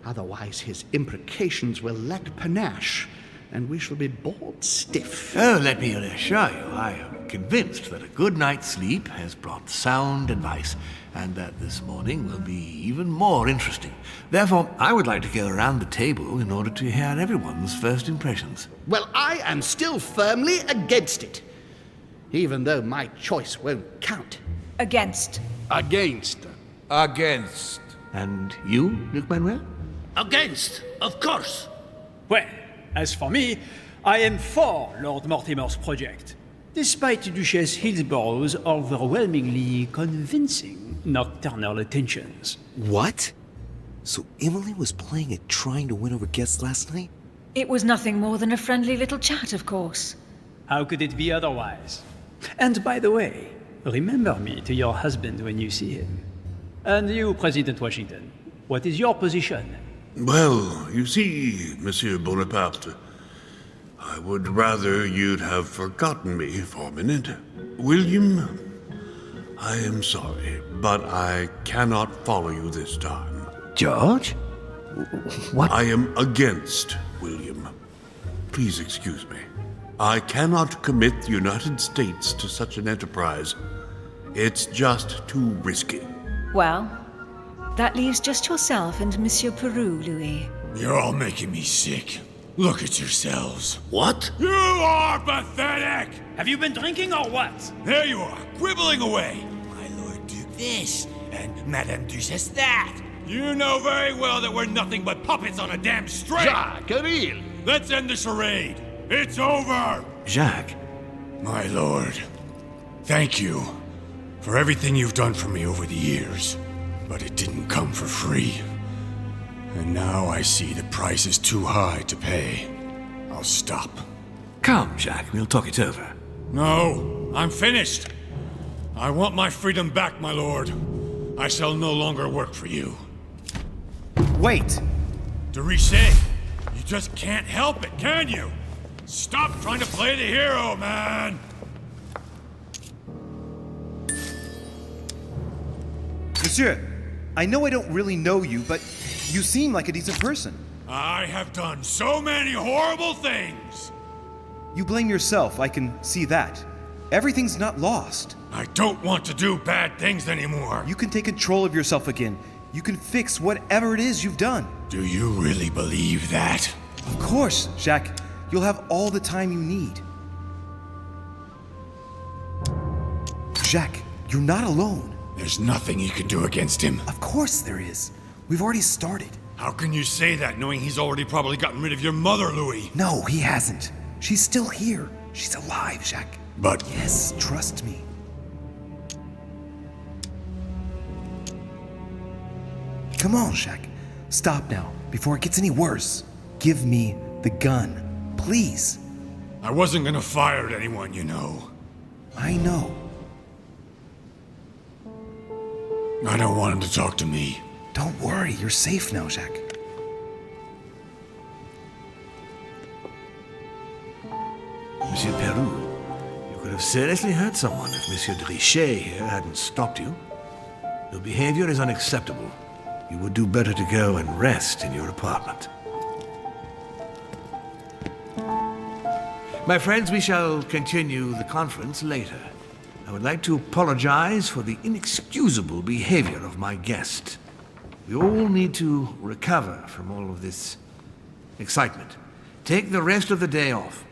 Otherwise, his imprecations will lack panache, and we shall be bored stiff. Oh, let me reassure you, I am convinced that a good night's sleep has brought sound advice, and that this morning will be even more interesting. Therefore, I would like to go around the table in order to hear everyone's first impressions. Well, I am still firmly against it, even though my choice won't count. Against. Against. Against. And you, Luc Manuel? Against, of course. Well, as for me, I am for Lord Mortimer's project, despite Duchess Hillsborough's overwhelmingly convincing nocturnal attentions. What? So Emily was playing at trying to win over guests last night? It was nothing more than a friendly little chat, of course. How could it be otherwise? And by the way, remember me to your husband when you see him. And you, President Washington, what is your position? Well, you see, Monsieur Bonaparte, I would rather you'd have forgotten me for a minute. William, I am sorry, but I cannot follow you this time. George? What? I am against William. Please excuse me. I cannot commit the United States to such an enterprise. It's just too risky. Well, that leaves just yourself and Monsieur Peru, Louis. You're all making me sick. Look at yourselves. What? You are pathetic! Have you been drinking or what? There you are, quibbling away. My Lord Duke this, and Madame Duchess that. You know very well that we're nothing but puppets on a damn string. Jacques, really? Let's end the charade. It's over. Jacques? My lord, thank you for everything you've done for me over the years. But it didn't come for free. And now I see the price is too high to pay. I'll stop. Come, Jacques, we'll talk it over. No, I'm finished. I want my freedom back, my lord. I shall no longer work for you. Wait! De Рише, you just can't help it, can you? Stop trying to play the hero, man! Monsieur, I know I don't really know you, but you seem like a decent person. I have done so many horrible things! You blame yourself, I can see that. Everything's not lost. I don't want to do bad things anymore. You can take control of yourself again. You can fix whatever it is you've done. Do you really believe that? Of course, Jacques. You'll have all the time you need. Jacques, you're not alone. There's nothing you can do against him. Of course there is. We've already started. How can you say that, knowing he's already probably gotten rid of your mother, Louis? No, he hasn't. She's still here. She's alive, Jacques. But... Yes, trust me. Come on, Jacques. Stop now, before it gets any worse. Give me the gun, please. I wasn't gonna fire at anyone, you know. I know. I don't want him to talk to me. Don't worry, you're safe now, Jacques. Monsieur Peru, you could have seriously hurt someone if Monsieur de Рише here hadn't stopped you. Your behavior is unacceptable. You would do better to go and rest in your apartment. My friends, we shall continue the conference later. I would like to apologize for the inexcusable behavior of my guest. We all need to recover from all of this excitement. Take the rest of the day off.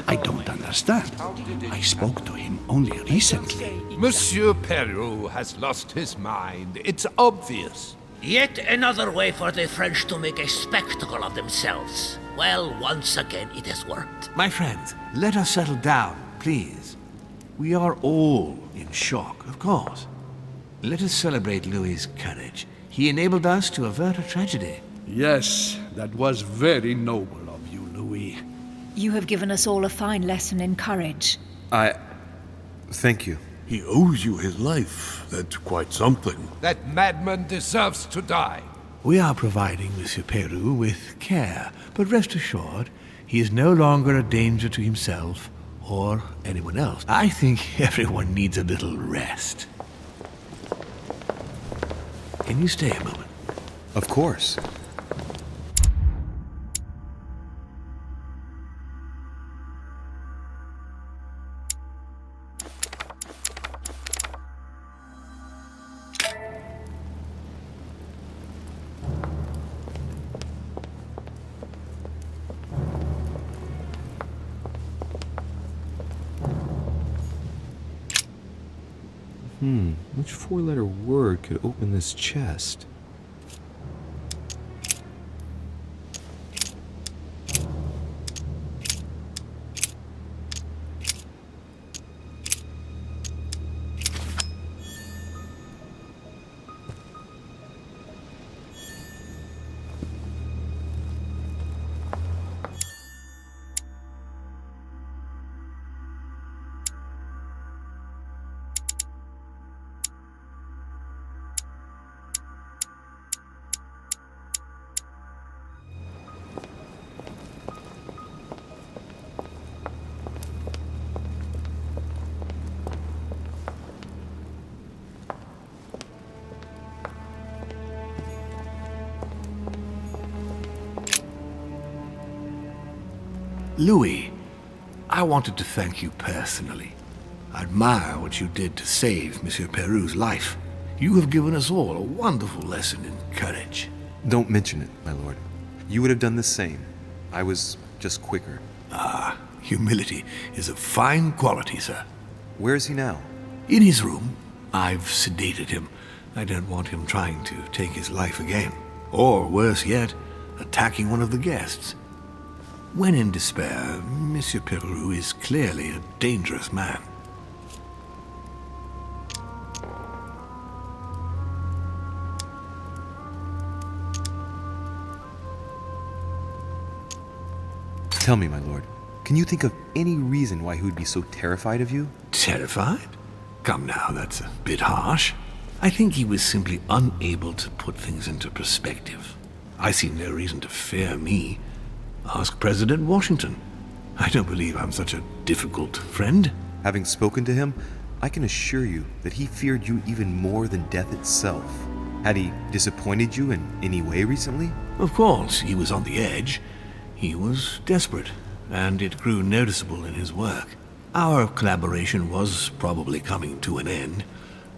I don't understand. I spoke to him only recently. Monsieur Peru has lost his mind. It's obvious. Yet another way for the French to make a spectacle of themselves. Well, once again, it has worked. My friends, let us settle down, please. We are all in shock, of course. Let us celebrate Louis's courage. He enabled us to avert a tragedy. Yes, that was very noble of you, Louis. You have given us all a fine lesson in courage. Thank you. He owes you his life. That's quite something. That madman deserves to die. We are providing Monsieur Peru with care, but rest assured, he is no longer a danger to himself or anyone else. I think everyone needs a little rest. Can you stay a moment? Of course. Which four-letter word could open this chest? Louis, I wanted to thank you personally. I admire what you did to save Monsieur Peru's life. You have given us all a wonderful lesson in courage. Don't mention it, my lord. You would have done the same. I was just quicker. Ah, humility is a fine quality, sir. Where is he now? In his room. I've sedated him. I don't want him trying to take his life again. Or, worse yet, attacking one of the guests. When in despair, Monsieur Peru is clearly a dangerous man. Tell me, my lord, can you think of any reason why he would be so terrified of you? Terrified? Come now, that's a bit harsh. I think he was simply unable to put things into perspective. I see no reason to fear me. Ask President Washington. I don't believe I'm such a difficult friend. Having spoken to him, I can assure you that he feared you even more than death itself. Had he disappointed you in any way recently? Of course, he was on the edge. He was desperate, and it grew noticeable in his work. Our collaboration was probably coming to an end,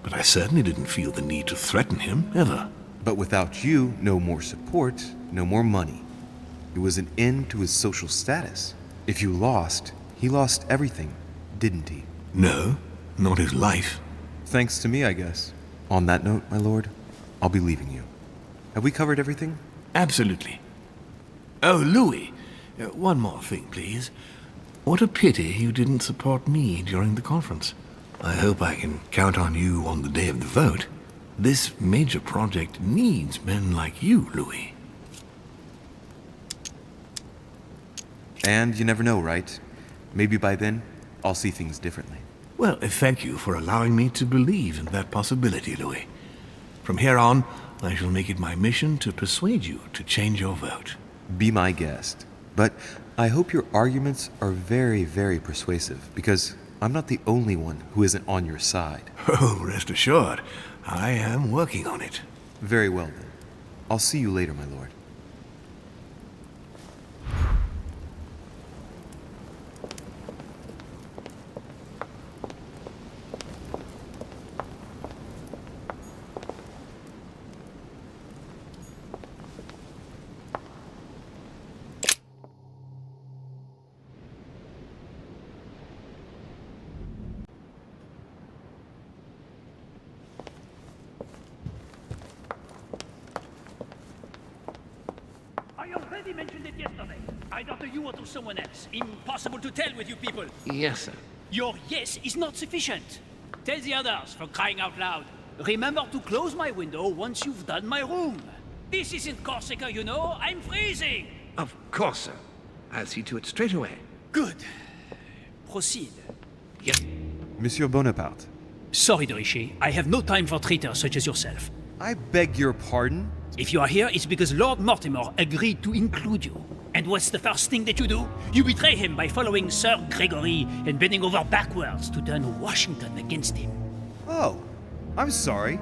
but I certainly didn't feel the need to threaten him, ever. But without you, no more support, no more money. It was an end to his social status. If you lost, he lost everything, didn't he? No, not his life. Thanks to me, I guess. On that note, my lord, I'll be leaving you. Have we covered everything? Absolutely. Oh, Louis, one more thing, please. What a pity you didn't support me during the conference. I hope I can count on you on the day of the vote. This major project needs men like you, Louis. And you never know, right? Maybe by then, I'll see things differently. Well, thank you for allowing me to believe in that possibility, Louis. From here on, I shall make it my mission to persuade you to change your vote. Be my guest. But I hope your arguments are very, very persuasive, because I'm not the only one who isn't on your side. Oh, rest assured, I am working on it. Very well, then. I'll see you later, my lord. I already mentioned it yesterday. Either to you or to someone else. Impossible to tell with you people. Yes, sir. Your yes is not sufficient. Tell the others, for crying out loud. Remember to close my window once you've done my room. This isn't Corsica, you know. I'm freezing. Of course, sir. I'll see to it straight away. Good. Proceed. Yes. Monsieur Bonaparte. Sorry, Рише. I have no time for traitors such as yourself. I beg your pardon? If you are here, it's because Lord Mortimer agreed to include you. And what's the first thing that you do? You betray him by following Sir Gregory and bending over backwards to turn Washington against him. Oh, I'm sorry.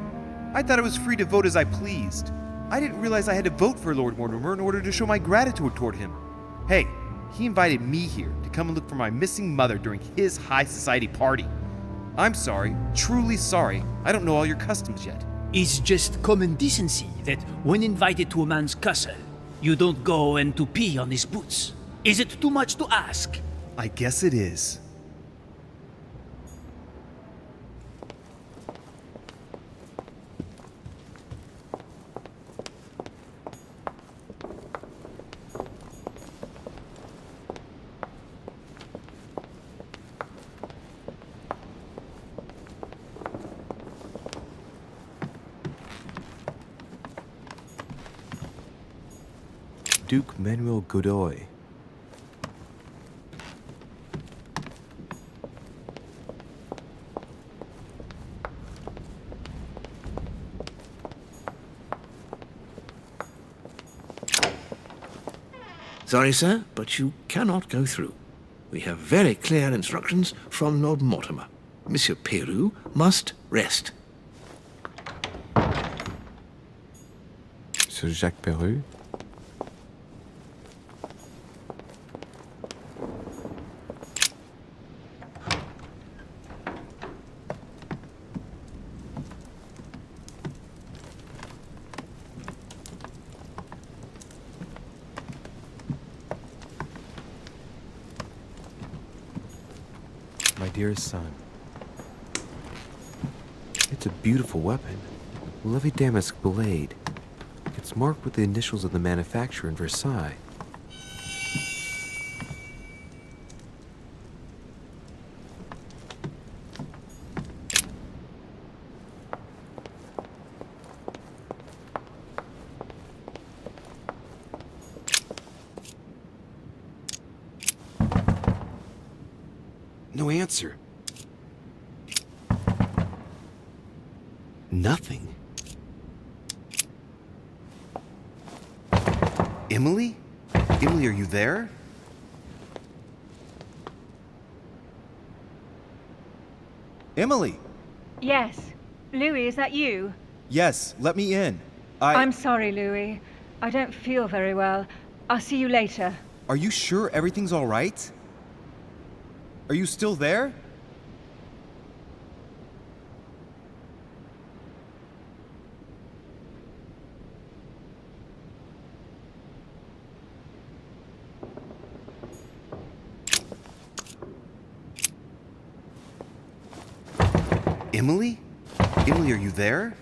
I thought I was free to vote as I pleased. I didn't realize I had to vote for Lord Mortimer in order to show my gratitude toward him. Hey, he invited me here to come and look for my missing mother during his high society party. I'm sorry, truly sorry. I don't know all your customs yet. It's just common decency that when invited to a man's castle, you don't go and to pee on his boots. Is it too much to ask? I guess it is. Duke Manuel Godoy. Sorry, sir, but you cannot go through. We have very clear instructions from Lord Mortimer. Monsieur Peru must rest. Sir Jacques Peru? My dearest son, it's a beautiful weapon. Lovely damask blade. It's marked with the initials of the manufacturer in Versailles. No answer. Nothing. Emily? Emily, are you there? Emily! Yes. Louis, is that you? Yes, let me in. I'm sorry, Louis. I don't feel very well. I'll see you later. Are you sure everything's all right? Are you still there? Emily? Emily, are you there?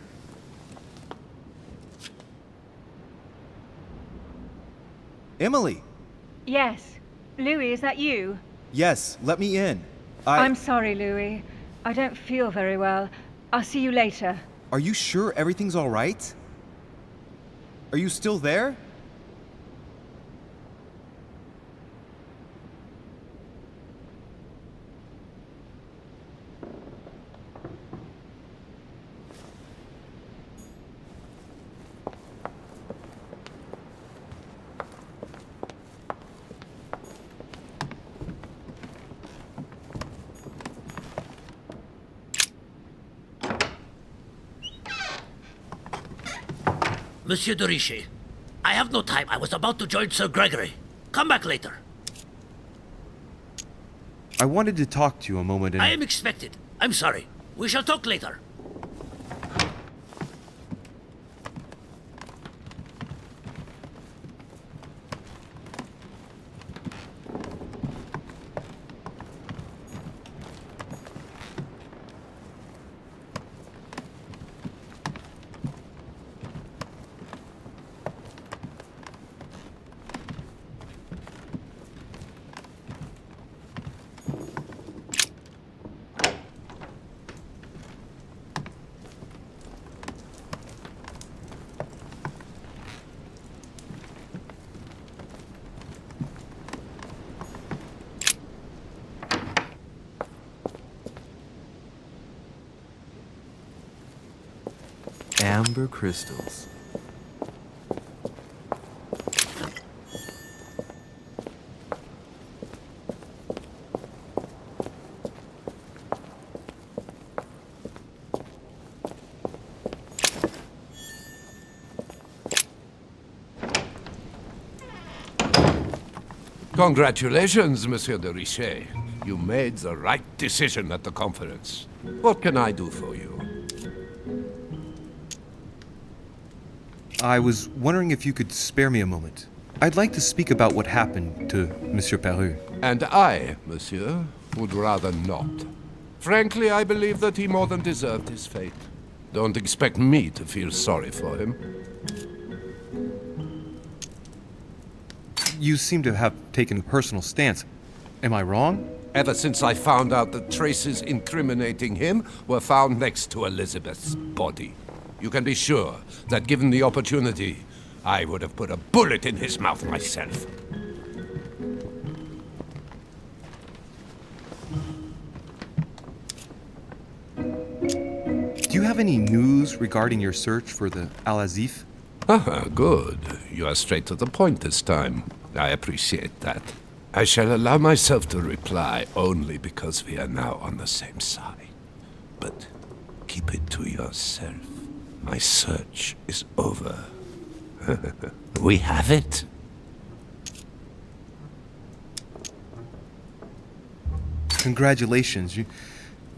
Emily! Yes. Louis, is that you? Yes, let me in. I'm sorry, Louis. I don't feel very well. I'll see you later. Are you sure everything's all right? Are you still there? Monsieur de Riche, I have no time. I was about to join Sir Gregory. Come back later. I wanted to talk to you a moment and... I am expected. I'm sorry. We shall talk later. Amber crystals. Congratulations, Monsieur de Riche. You made the right decision at the conference. What can I do for you? I was wondering if you could spare me a moment. I'd like to speak about what happened to Monsieur Peru. And I, monsieur, would rather not. Frankly, I believe that he more than deserved his fate. Don't expect me to feel sorry for him. You seem to have taken a personal stance. Am I wrong? Ever since I found out that traces incriminating him were found next to Elizabeth's body. You can be sure that given the opportunity, I would have put a bullet in his mouth myself. Do you have any news regarding your search for the Al-Azif? Ah, good. You are straight to the point this time. I appreciate that. I shall allow myself to reply only because we are now on the same side. But keep it to yourself. My search is over. We have it. Congratulations.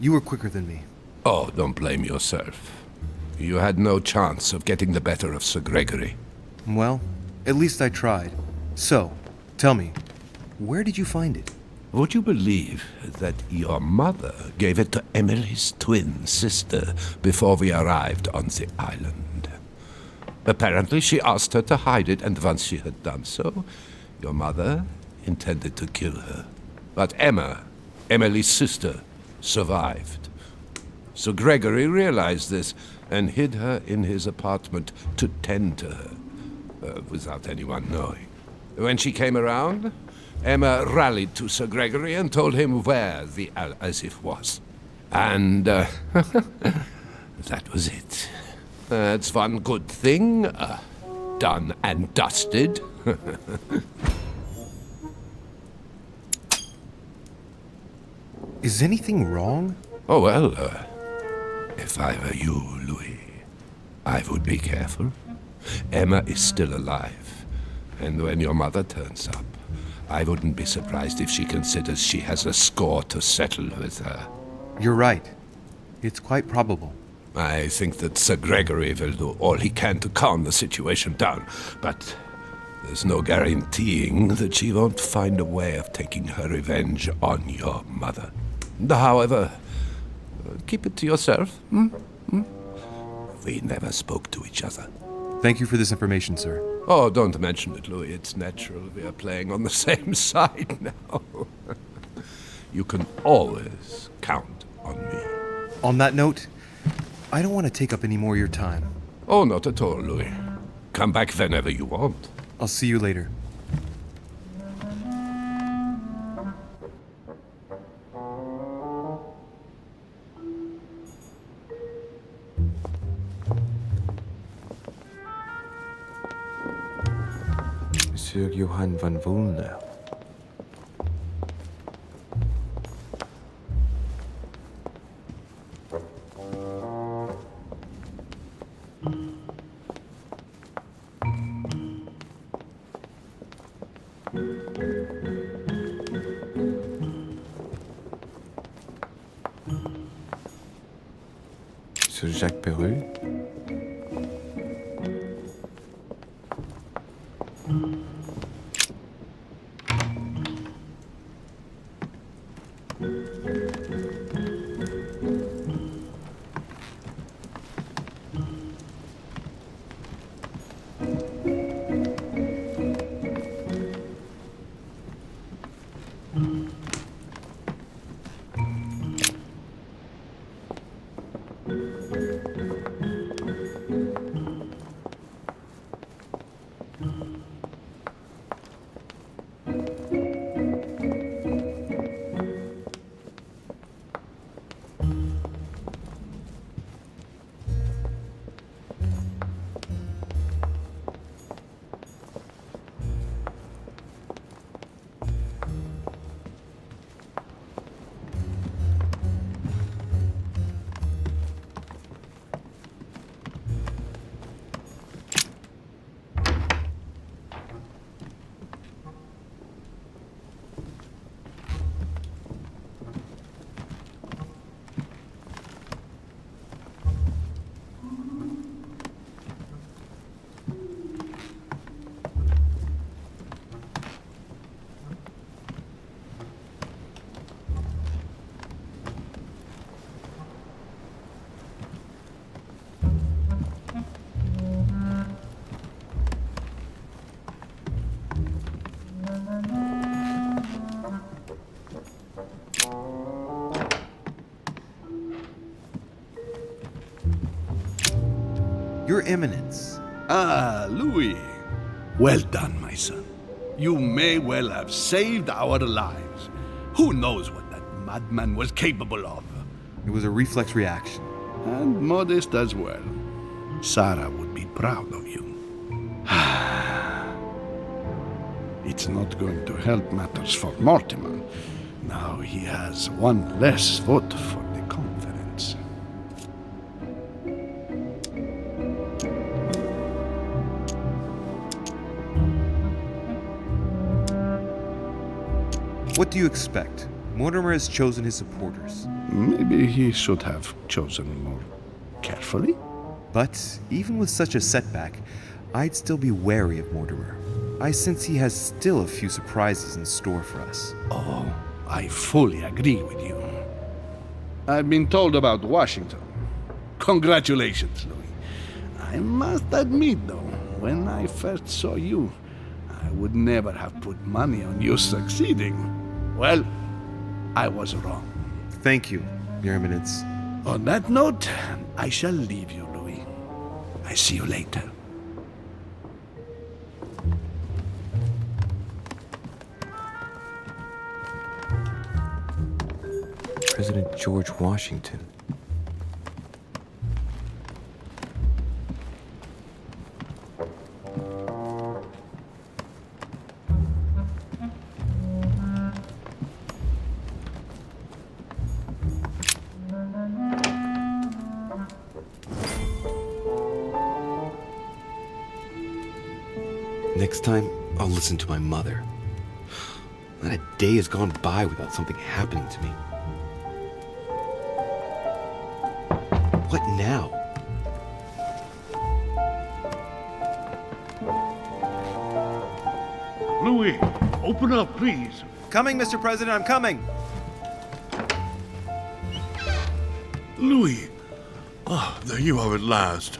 You were quicker than me. Oh, don't blame yourself. You had no chance of getting the better of Sir Gregory. Well, at least I tried. So, tell me, where did you find it? Would you believe that your mother gave it to Emily's twin sister before we arrived on the island? Apparently she asked her to hide it, and once she had done so, your mother intended to kill her. But Emma, Emily's sister, survived. So Gregory realized this and hid her in his apartment to tend to her, without anyone knowing. When she came around, Emma rallied to Sir Gregory and told him where the Al-Azif was. And that was it. That's one good thing. Done and dusted. Is anything wrong? Oh, well, if I were you, Louis, I would be careful. Emma is still alive. And when your mother turns up, I wouldn't be surprised if she considers she has a score to settle with her. You're right. It's quite probable. I think that Sir Gregory will do all he can to calm the situation down, but there's no guaranteeing that she won't find a way of taking her revenge on your mother. However, keep it to yourself. We never spoke to each other. Thank you for this information, sir. Oh, don't mention it, Louis. It's natural. We are playing on the same side now. You can always count on me. On that note, I don't want to take up any more of your time. Oh, not at all, Louis. Come back whenever you want. I'll see you later. Monsieur Johann von Wollner. Monsieur Jacques Perru. Your Eminence. Ah, Louis. Well done, my son. You may well have saved our lives. Who knows what that madman was capable of? It was a reflex reaction. And modest as well. Sarah would be proud of you. It's not going to help matters for Mortimer. Now he has one less vote for the conference. What do you expect? Mortimer has chosen his supporters. Maybe he should have chosen more carefully? But even with such a setback, I'd still be wary of Mortimer. I sense he has still a few surprises in store for us. Oh, I fully agree with you. I've been told about Washington. Congratulations, Louis. I must admit, though, when I first saw you, I would never have put money on you succeeding. Well, I was wrong. Thank you, Your Eminence. On that note, I shall leave you, Louis. I see you later. President George Washington. Next time, I'll listen to my mother. Not a day has gone by without something happening to me. What now? Louis, open up, please. Coming, Mr. President, I'm coming. Louis. Ah, there you are at last.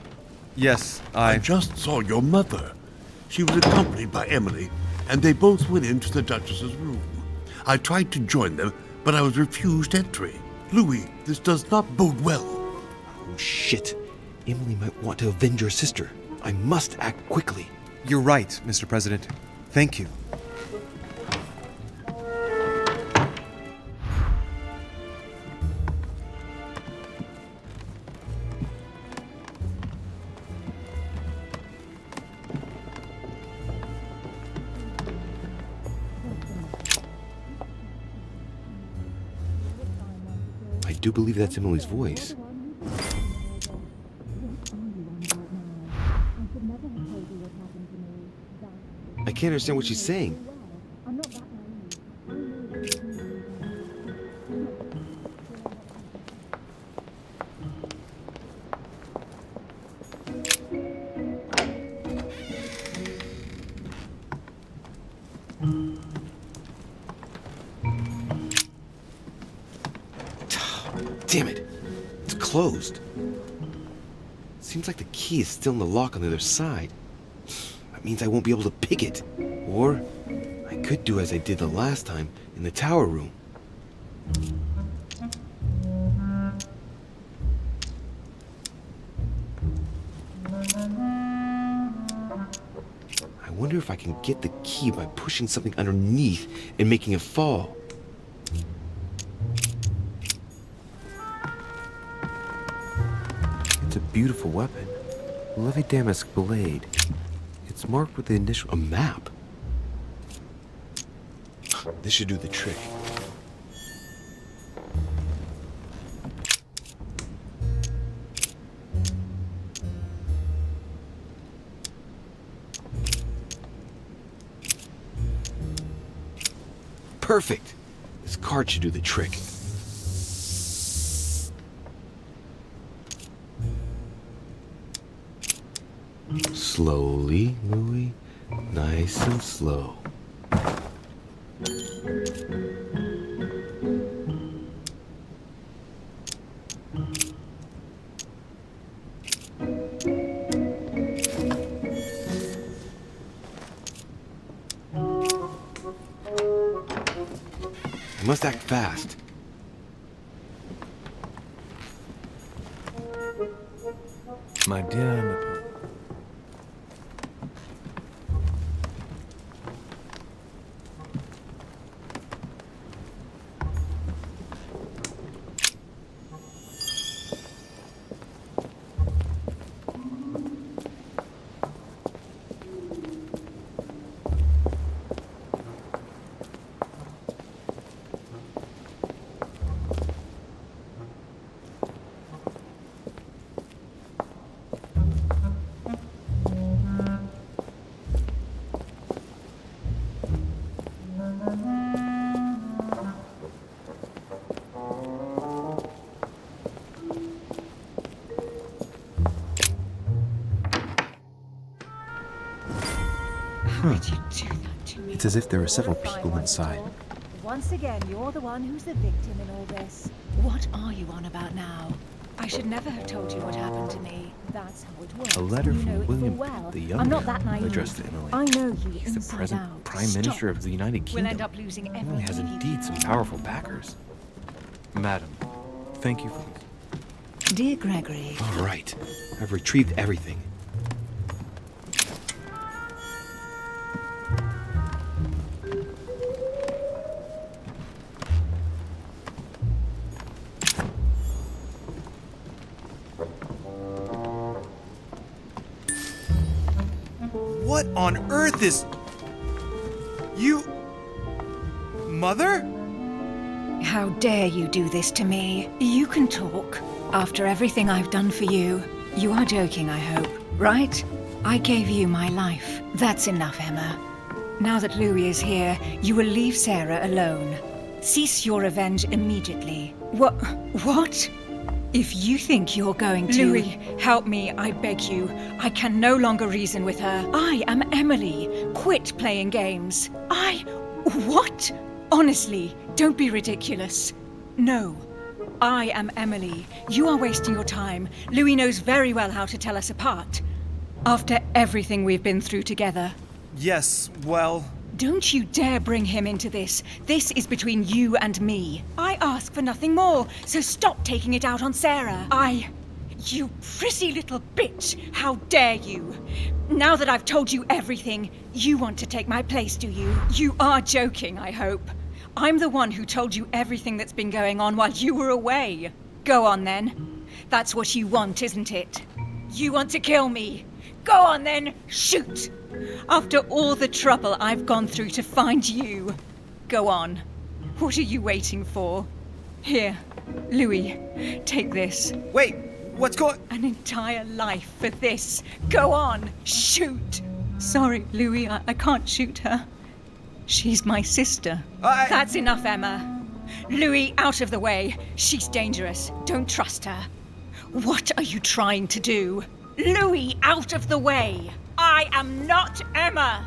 Yes, I just saw your mother. She was accompanied by Emily, and they both went into the Duchess's room. I tried to join them, but I was refused entry. Louis, this does not bode well. Oh, shit. Emily might want to avenge her sister. I must act quickly. You're right, Mr. President. Thank you. I do believe that's Emily's voice. I can't understand what she's saying. Damn it! It's closed. Seems like the key is still in the lock on the other side. That means I won't be able to pick it. Or I could do as I did the last time in the tower room. I wonder if I can get the key by pushing something underneath and making it fall. It's a beautiful weapon. Levy damask blade. It's marked with the initial... A map? This should do the trick. Perfect! This card should do the trick. Slowly, Louis. Nice and slow. I must act fast. My dear Napoleon. It's as if there are several people inside. Once again, you're the one who's the victim in all this. What are you on about now? I should never have told you what happened to me. That's how it works. A letter You from know it William full well. the Younger, I'm not that naive. addressed to Emily. I know you He's the inside present out. Prime Stop. Minister of the United Kingdom. We'll end up losing everything. Emily has indeed some powerful backers. Madam, thank you for this. Dear Gregory. All right. I've retrieved everything. What on earth is... You... Mother? How dare you do this to me? You can talk. After everything I've done for you. You are joking, I hope, right? I gave you my life. That's enough, Emma. Now that Louis is here, you will leave Sarah alone. Cease your revenge immediately. What? If you think you're going to... Louis, help me, I beg you. I can no longer reason with her. I am Emily. Quit playing games. What? Honestly, don't be ridiculous. No. I am Emily. You are wasting your time. Louis knows very well how to tell us apart. After everything we've been through together. Yes, well... Don't you dare bring him into this. This is between you and me. I ask for nothing more, so stop taking it out on Sarah. You prissy little bitch! How dare you! Now that I've told you everything, you want to take my place, do you? You are joking, I hope. I'm the one who told you everything that's been going on while you were away. Go on then. That's what you want, isn't it? You want to kill me. Go on then, shoot! After all the trouble I've gone through to find you. Go on. What are you waiting for? Here, Louis, take this. Wait, what's going... An entire life for this. Go on, shoot! Sorry, Louis, I can't shoot her. She's my sister. That's enough, Emma. Louis, out of the way. She's dangerous. Don't trust her. What are you trying to do? Louis, out of the way! I am not Emma!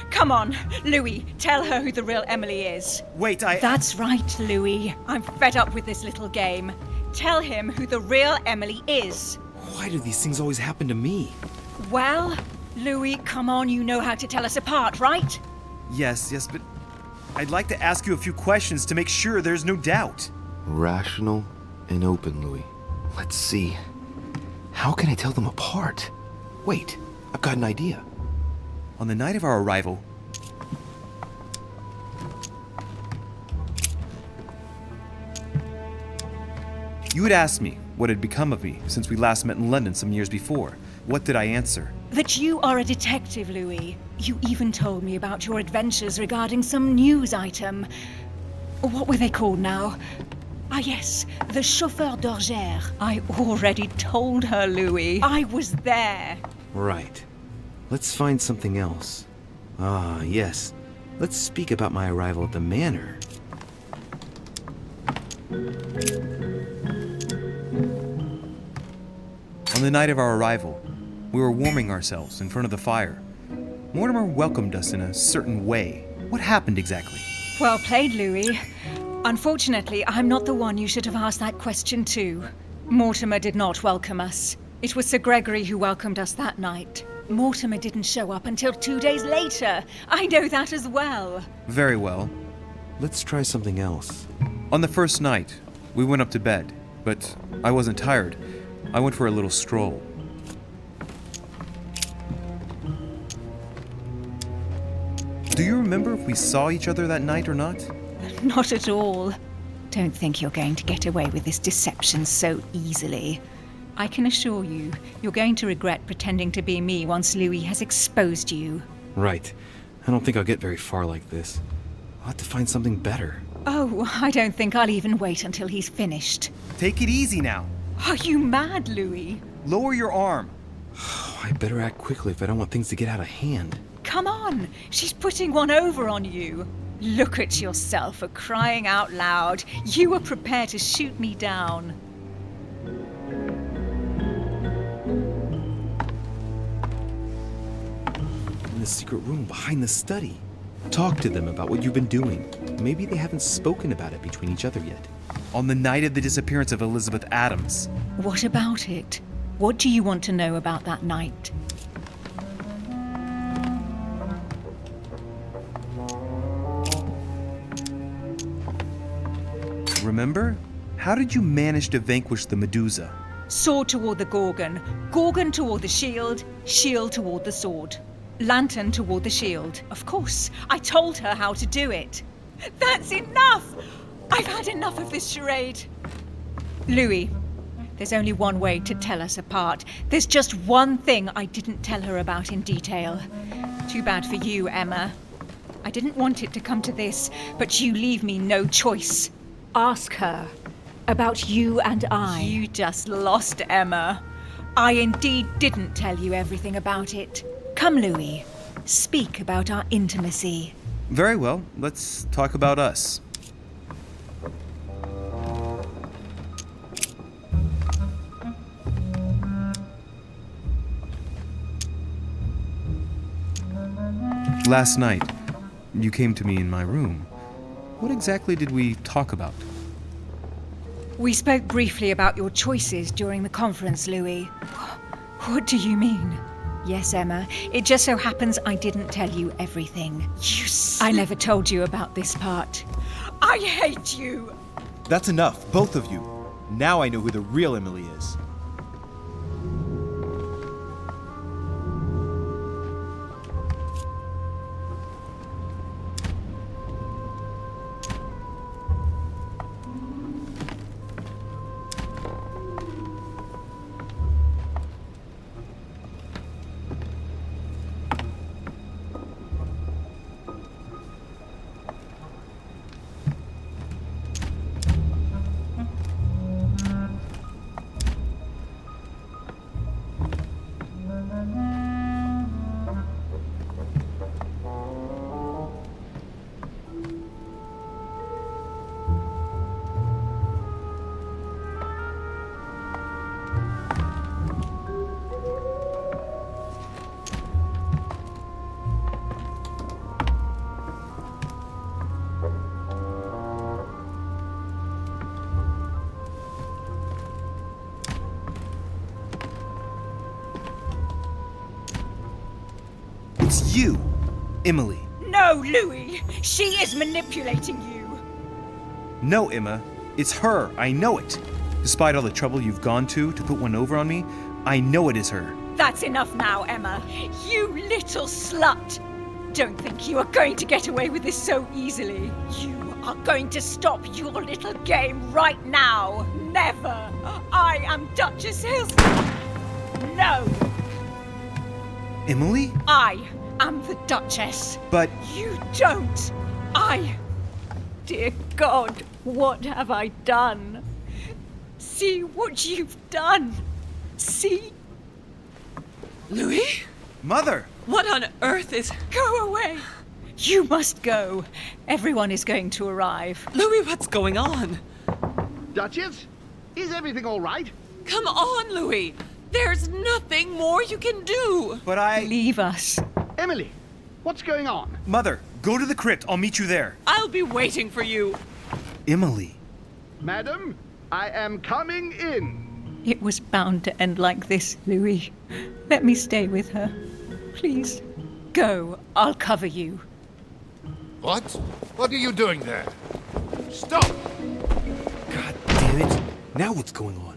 Come on, Louis, tell her who the real Emily is. Wait, That's right, Louis. I'm fed up with this little game. Tell him who the real Emily is. Why do these things always happen to me? Well, Louis, come on, you know how to tell us apart, right? Yes, but I'd like to ask you a few questions to make sure there's no doubt. Rational and open, Louis. Let's see. How can I tell them apart? Wait, I've got an idea. On the night of our arrival, you had asked me what had become of me since we last met in London some years before. What did I answer? That you are a detective, Louis. You even told me about your adventures regarding some news item. What were they called now? Ah, yes, the chauffeur d'orgère. I already told her, Louis. I was there. Right. Let's find something else. Ah, yes. Let's speak about my arrival at the manor. On the night of our arrival, we were warming ourselves in front of the fire. Mortimer welcomed us in a certain way. What happened exactly? Well played, Louis. Unfortunately, I'm not the one you should have asked that question to. Mortimer did not welcome us. It was Sir Gregory who welcomed us that night. Mortimer didn't show up until 2 days later. I know that as well. Very well. Let's try something else. On the first night, we went up to bed, but I wasn't tired. I went for a little stroll. Do you remember if we saw each other that night or not? Not at all. Don't think you're going to get away with this deception so easily. I can assure you, you're going to regret pretending to be me once Louis has exposed you. Right. I don't think I'll get very far like this. I'll have to find something better. Oh, I don't think I'll even wait until he's finished. Take it easy now. Are you mad, Louis? Lower your arm. I better act quickly if I don't want things to get out of hand. Come on, she's putting one over on you. Look at yourself for crying out loud. You were prepared to shoot me down. In the secret room behind the study. Talk to them about what you've been doing. Maybe they haven't spoken about it between each other yet. On the night of the disappearance of Elizabeth Adams. What about it? What do you want to know about that night? Remember? How did you manage to vanquish the Medusa? Sword toward the Gorgon, Gorgon toward the shield, shield toward the sword. Lantern toward the shield. Of course, I told her how to do it. That's enough! I've had enough of this charade. Louis, there's only one way to tell us apart. There's just one thing I didn't tell her about in detail. Too bad for you, Emma. I didn't want it to come to this, but you leave me no choice. Ask her about you and I. You just lost, Emma. I indeed didn't tell you everything about it. Come, Louis. speak about our intimacy. Very well, let's talk about us. Last night, you came to me in my room. What exactly did we talk about? We spoke briefly about your choices during the conference, Louis. What do you mean? Yes, Emma. It just so happens I didn't tell you everything. I never told you about this part. I hate you! That's enough, both of you. Now I know who the real Emily is. It's you, Emily. No, Louis! She is manipulating you! No, Emma. It's her. I know it. Despite all the trouble you've gone to put one over on me, I know it is her. That's enough now, Emma. You little slut! Don't think you are going to get away with this so easily. You are going to stop your little game right now. Never! I am Duchess Hills. No! Emily? I am the Duchess. But... You don't. Dear God, what have I done? See what you've done. See? Louis? Mother! What on earth is... Go away. You must go. Everyone is going to arrive. Louis, what's going on? Duchess? Is everything all right? Come on, Louis. There's nothing more you can do. But I... Leave us. Emily, what's going on? Mother, go to the crypt. I'll meet you there. I'll be waiting for you. Emily. Madam, I am coming in. It was bound to end like this, Louis. Let me stay with her. Please. Go. I'll cover you. What? What are you doing there? Stop! God damn it. Now what's going on?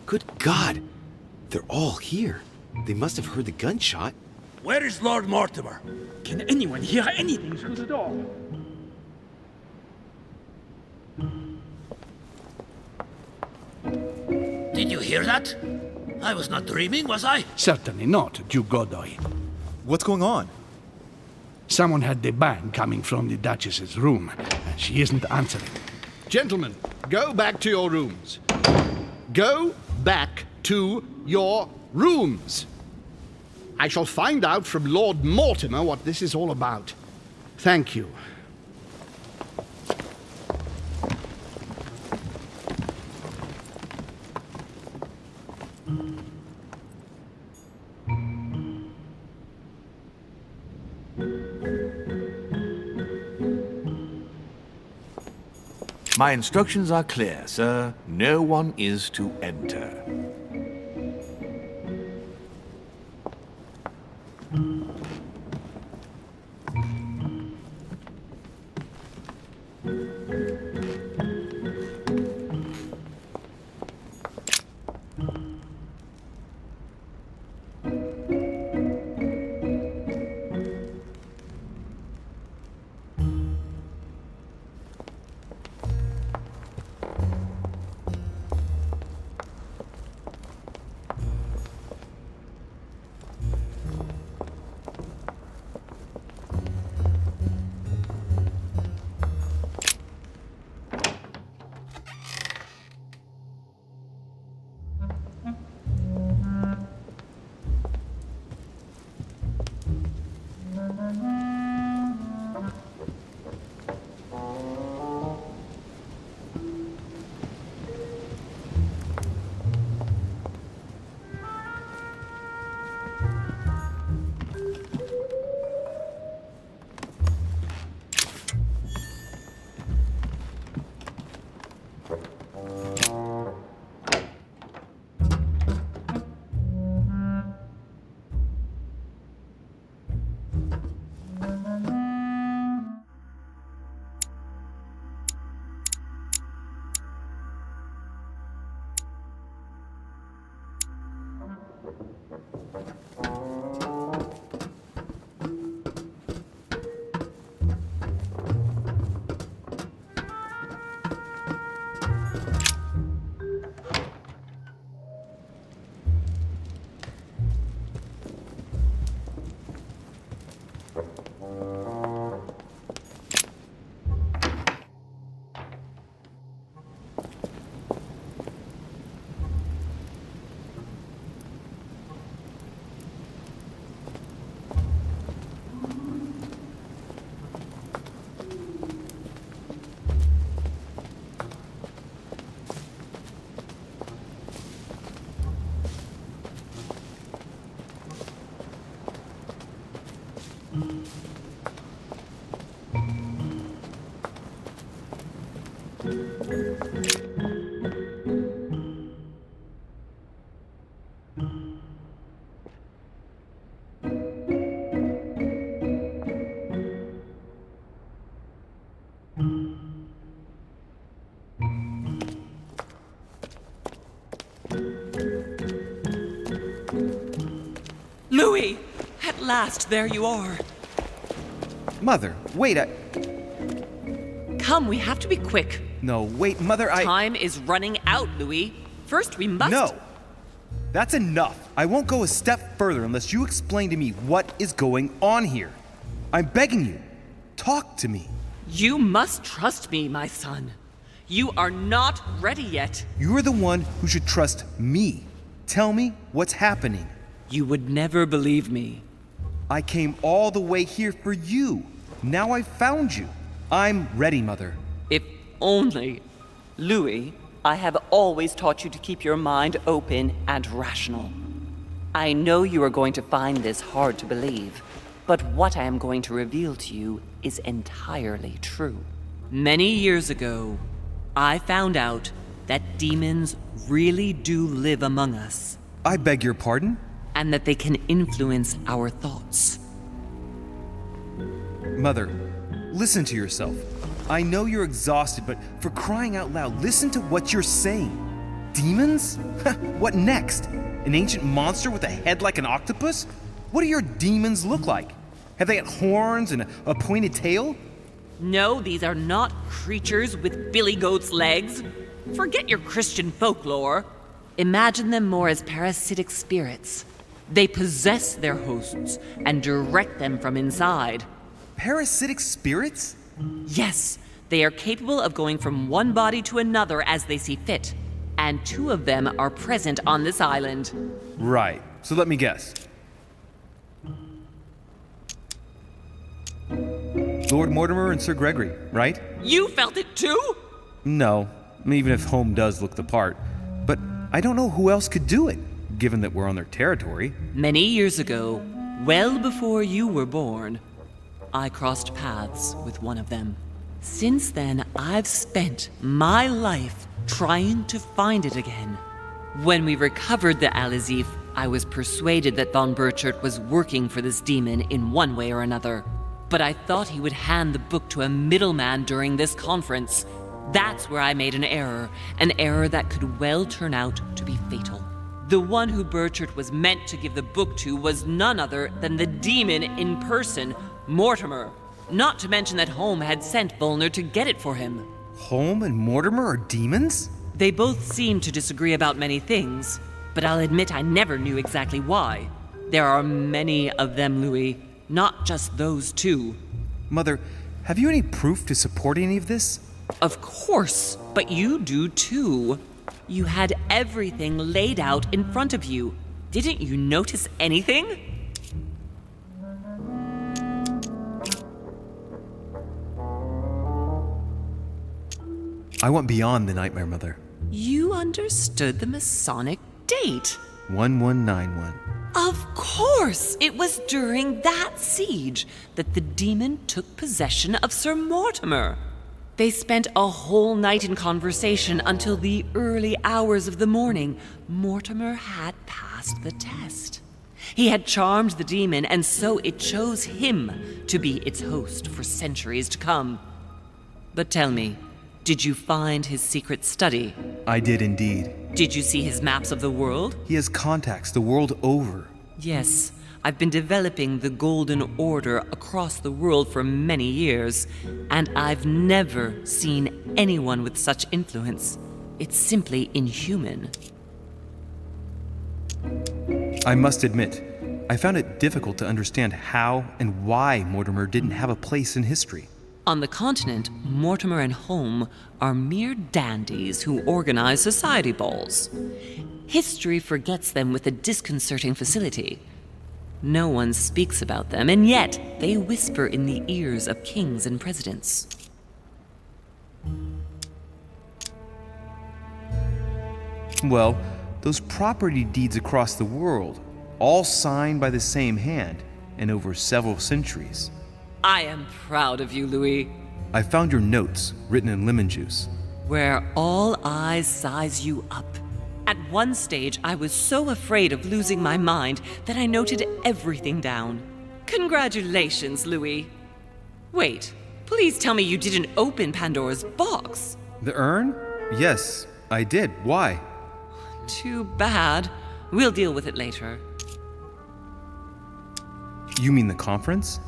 Good God! They're all here. They must have heard the gunshot. Where is Lord Mortimer? Can anyone hear anything through the door? Did you hear that? I was not dreaming, was I? Certainly not, Duke Godoy. What's going on? Someone had the bang coming from the Duchess's room, and she isn't answering. Gentlemen, go back to your rooms. Go back to your rooms. I shall find out from Lord Mortimer what this is all about. Thank you. My instructions are clear, sir. No one is to enter. Louis! At last, there you are. Mother, wait, Come, we have to be quick. No, wait, Mother, Time is running out, Louis. First, we must... No! That's enough. I won't go a step further unless you explain to me what is going on here. I'm begging you. Talk to me. You must trust me, my son. You are not ready yet. You're the one who should trust me. Tell me what's happening. You would never believe me. I came all the way here for you. Now I've found you. I'm ready, Mother. If only. Louis, I have always taught you to keep your mind open and rational. I know you are going to find this hard to believe, but what I am going to reveal to you is entirely true. Many years ago, I found out that demons really do live among us. I beg your pardon? And that they can influence our thoughts. Mother, listen to yourself. I know you're exhausted, but for crying out loud, listen to what you're saying. Demons? What next? An ancient monster with a head like an octopus? What do your demons look like? Have they got horns and a pointed tail? No, these are not creatures with billy goat's legs. Forget your Christian folklore. Imagine them more as parasitic spirits. They possess their hosts and direct them from inside. Parasitic spirits? Yes, they are capable of going from one body to another as they see fit. And 2 of them are present on this island. Right, so let me guess. Lord Mortimer and Sir Gregory, right? You felt it too? No, even if Home does look the part. But I don't know who else could do it, given that we're on their territory. Many years ago, well before you were born, I crossed paths with one of them. Since then, I've spent my life trying to find it again. When we recovered the Alizif, I was persuaded that von Burchard was working for this demon in one way or another. But I thought he would hand the book to a middleman during this conference. That's where I made an error that could well turn out to be fatal. The one who Burchard was meant to give the book to was none other than the demon in person, Mortimer. Not to mention that Holm had sent Volner to get it for him. Holm and Mortimer are demons? They both seem to disagree about many things, but I'll admit I never knew exactly why. There are many of them, Louis, not just those two. Mother, have you any proof to support any of this? Of course, but you do too. You had everything laid out in front of you. Didn't you notice anything? I went beyond the nightmare, Mother. You understood the Masonic date. 1191. Of course! It was during that siege that the demon took possession of Sir Mortimer. They spent a whole night in conversation until the early hours of the morning. Mortimer had passed the test. He had charmed the demon, and so it chose him to be its host for centuries to come. But tell me, did you find his secret study? I did indeed. Did you see his maps of the world? He has contacts the world over. Yes, I've been developing the Golden Order across the world for many years, and I've never seen anyone with such influence. It's simply inhuman. I must admit, I found it difficult to understand how and why Mortimer didn't have a place in history. On the continent, Mortimer and Holm are mere dandies who organize society balls. History forgets them with a disconcerting facility. No one speaks about them, and yet they whisper in the ears of kings and presidents. Well, those property deeds across the world, all signed by the same hand and over several centuries. I am proud of you, Louis. I found your notes written in lemon juice. Where all eyes size you up. At one stage, I was so afraid of losing my mind that I noted everything down. Congratulations, Louis. Wait, please tell me you didn't open Pandora's box. The urn? Yes, I did. Why? Too bad. We'll deal with it later. You mean the conference?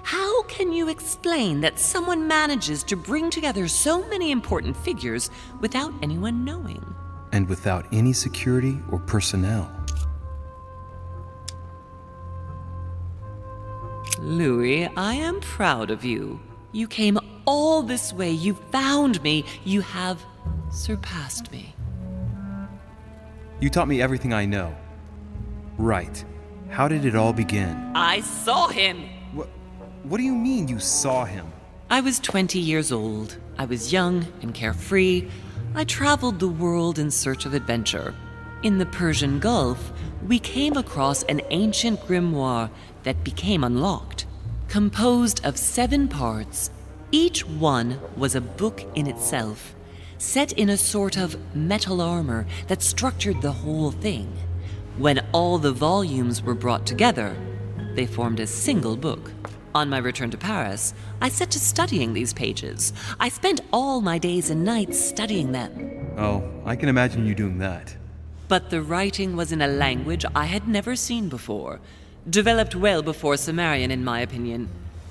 How can you explain that someone manages to bring together so many important figures without anyone knowing? And without any security or personnel. Louis, I am proud of you. You came all this way. You found me. You have surpassed me. You taught me everything I know. Right. How did it all begin? I saw him! What do you mean you saw him? I was 20 years old. I was young and carefree. I traveled the world in search of adventure. In the Persian Gulf, we came across an ancient grimoire that became unlocked. Composed of 7 parts, each one was a book in itself, set in a sort of metal armor that structured the whole thing. When all the volumes were brought together, they formed a single book. On my return to Paris, I set to studying these pages. I spent all my days and nights studying them. Oh, I can imagine you doing that. But the writing was in a language I had never seen before, developed well before Sumerian, in my opinion.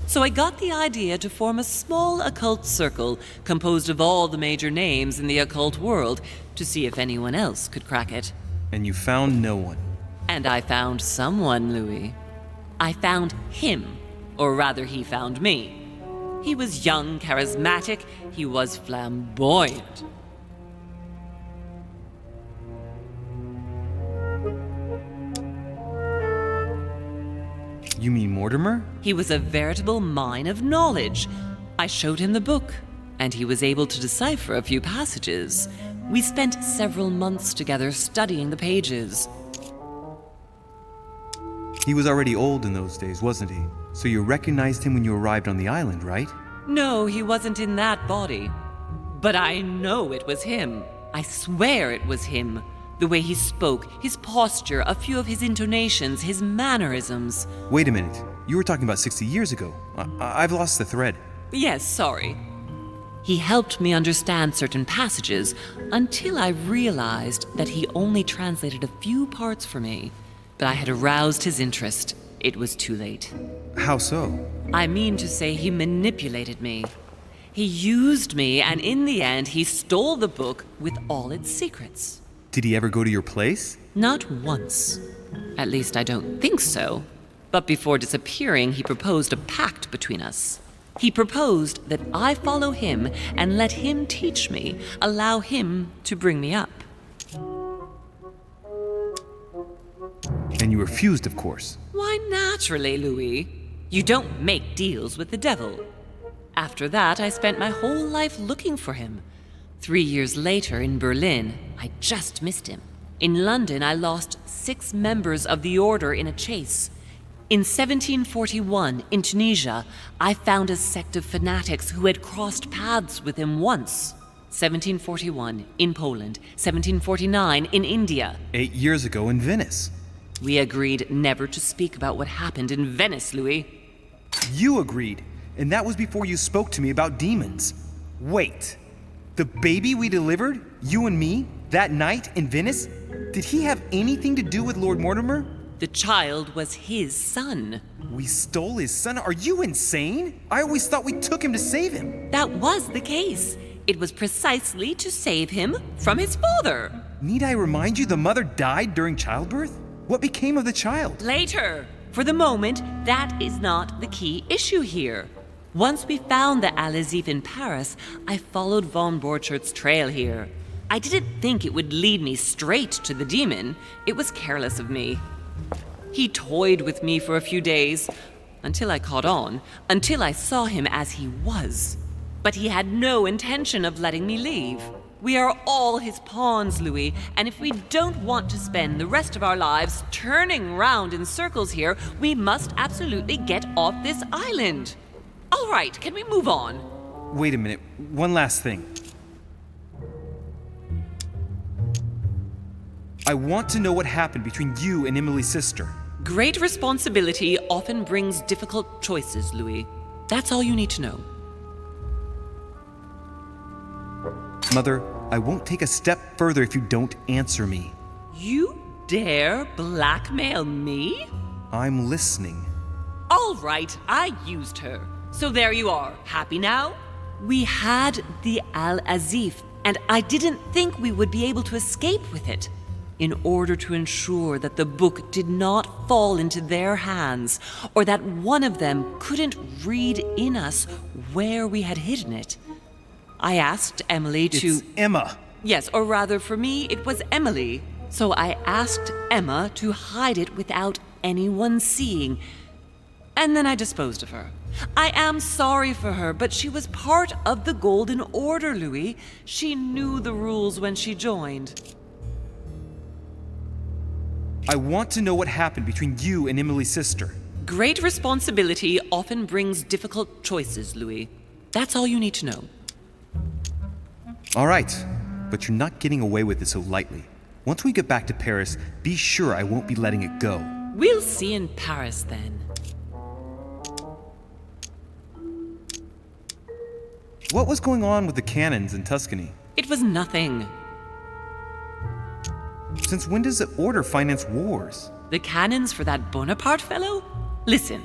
So I got the idea to form a small occult circle composed of all the major names in the occult world to see if anyone else could crack it. And you found no one. And I found someone, Louis. I found him. Or rather, he found me. He was young, charismatic, he was flamboyant. You mean Mortimer? He was a veritable mine of knowledge. I showed him the book, and he was able to decipher a few passages. We spent several months together studying the pages. He was already old in those days, wasn't he? So you recognized him when you arrived on the island, right? No, he wasn't in that body. But I know it was him. I swear it was him. The way he spoke, his posture, a few of his intonations, his mannerisms. Wait a minute. You were talking about 60 years ago. I've lost the thread. Yes, sorry. He helped me understand certain passages until I realized that he only translated a few parts for me. But I had aroused his interest. It was too late. How so? I mean to say he manipulated me. He used me, and in the end, he stole the book with all its secrets. Did he ever go to your place? Not once. At least I don't think so. But before disappearing, he proposed a pact between us. He proposed that I follow him and let him teach me, allow him to bring me up. And you refused, of course. Why, naturally, Louis. You don't make deals with the devil. After that, I spent my whole life looking for him. 3 years later, in Berlin, I just missed him. In London, I lost 6 members of the order in a chase. In 1741, in Tunisia, I found a sect of fanatics who had crossed paths with him once. 1741, in Poland. 1749, in India. 8 years ago in Venice. We agreed never to speak about what happened in Venice, Louis. You agreed, and that was before you spoke to me about demons. Wait, the baby we delivered, you and me, that night in Venice, did he have anything to do with Lord Mortimer? The child was his son. We stole his son? Are you insane? I always thought we took him to save him. That was the case. It was precisely to save him from his father. Need I remind you the mother died during childbirth? What became of the child? Later. For the moment, that is not the key issue here. Once we found the Al-Azif in Paris, I followed von Borchart's trail here. I didn't think it would lead me straight to the demon. It was careless of me. He toyed with me for a few days, until I caught on, until I saw him as he was. But he had no intention of letting me leave. We are all his pawns, Louis, and if we don't want to spend the rest of our lives turning round in circles here, we must absolutely get off this island. All right, can we move on? Wait a minute, one last thing. I want to know what happened between you and Emily's sister. Great responsibility often brings difficult choices, Louis. That's all you need to know. Mother, I won't take a step further if you don't answer me. You dare blackmail me? I'm listening. All right, I used her. So there you are. Happy now? We had the Al-Azif, and I didn't think we would be able to escape with it. In order to ensure that the book did not fall into their hands, or that one of them couldn't read in us where we had hidden it, I asked Emily to... It's Emma. Yes, or rather for me, it was Emily. So I asked Emma to hide it without anyone seeing. And then I disposed of her. I am sorry for her, but she was part of the Golden Order, Louis. She knew the rules when she joined. I want to know what happened between you and Emily's sister. Great responsibility often brings difficult choices, Louis. That's all you need to know. All right, but you're not getting away with it so lightly. Once we get back to Paris, be sure I won't be letting it go. We'll see in Paris then. What was going on with the cannons in Tuscany? It was nothing. Since when does the Order finance wars? The cannons for that Bonaparte fellow? Listen,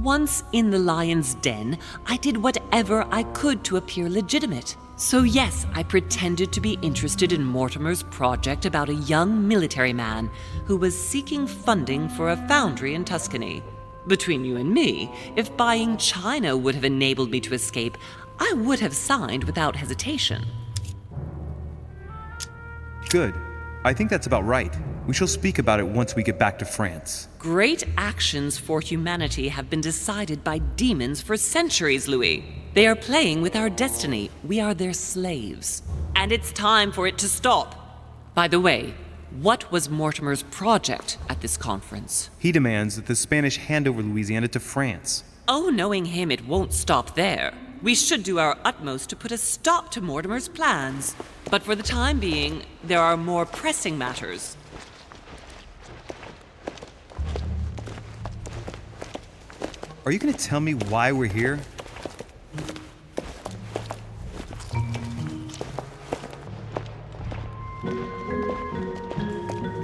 once in the lion's den, I did whatever I could to appear legitimate. So yes, I pretended to be interested in Mortimer's project about a young military man who was seeking funding for a foundry in Tuscany. Between you and me, if buying China would have enabled me to escape, I would have signed without hesitation. Good. I think that's about right. We shall speak about it once we get back to France. Great actions for humanity have been decided by demons for centuries, Louis. They are playing with our destiny. We are their slaves. And it's time for it to stop. By the way, what was Mortimer's project at this conference? He demands that the Spanish hand over Louisiana to France. Oh, knowing him, it won't stop there. We should do our utmost to put a stop to Mortimer's plans. But for the time being, there are more pressing matters. Are you going to tell me why we're here?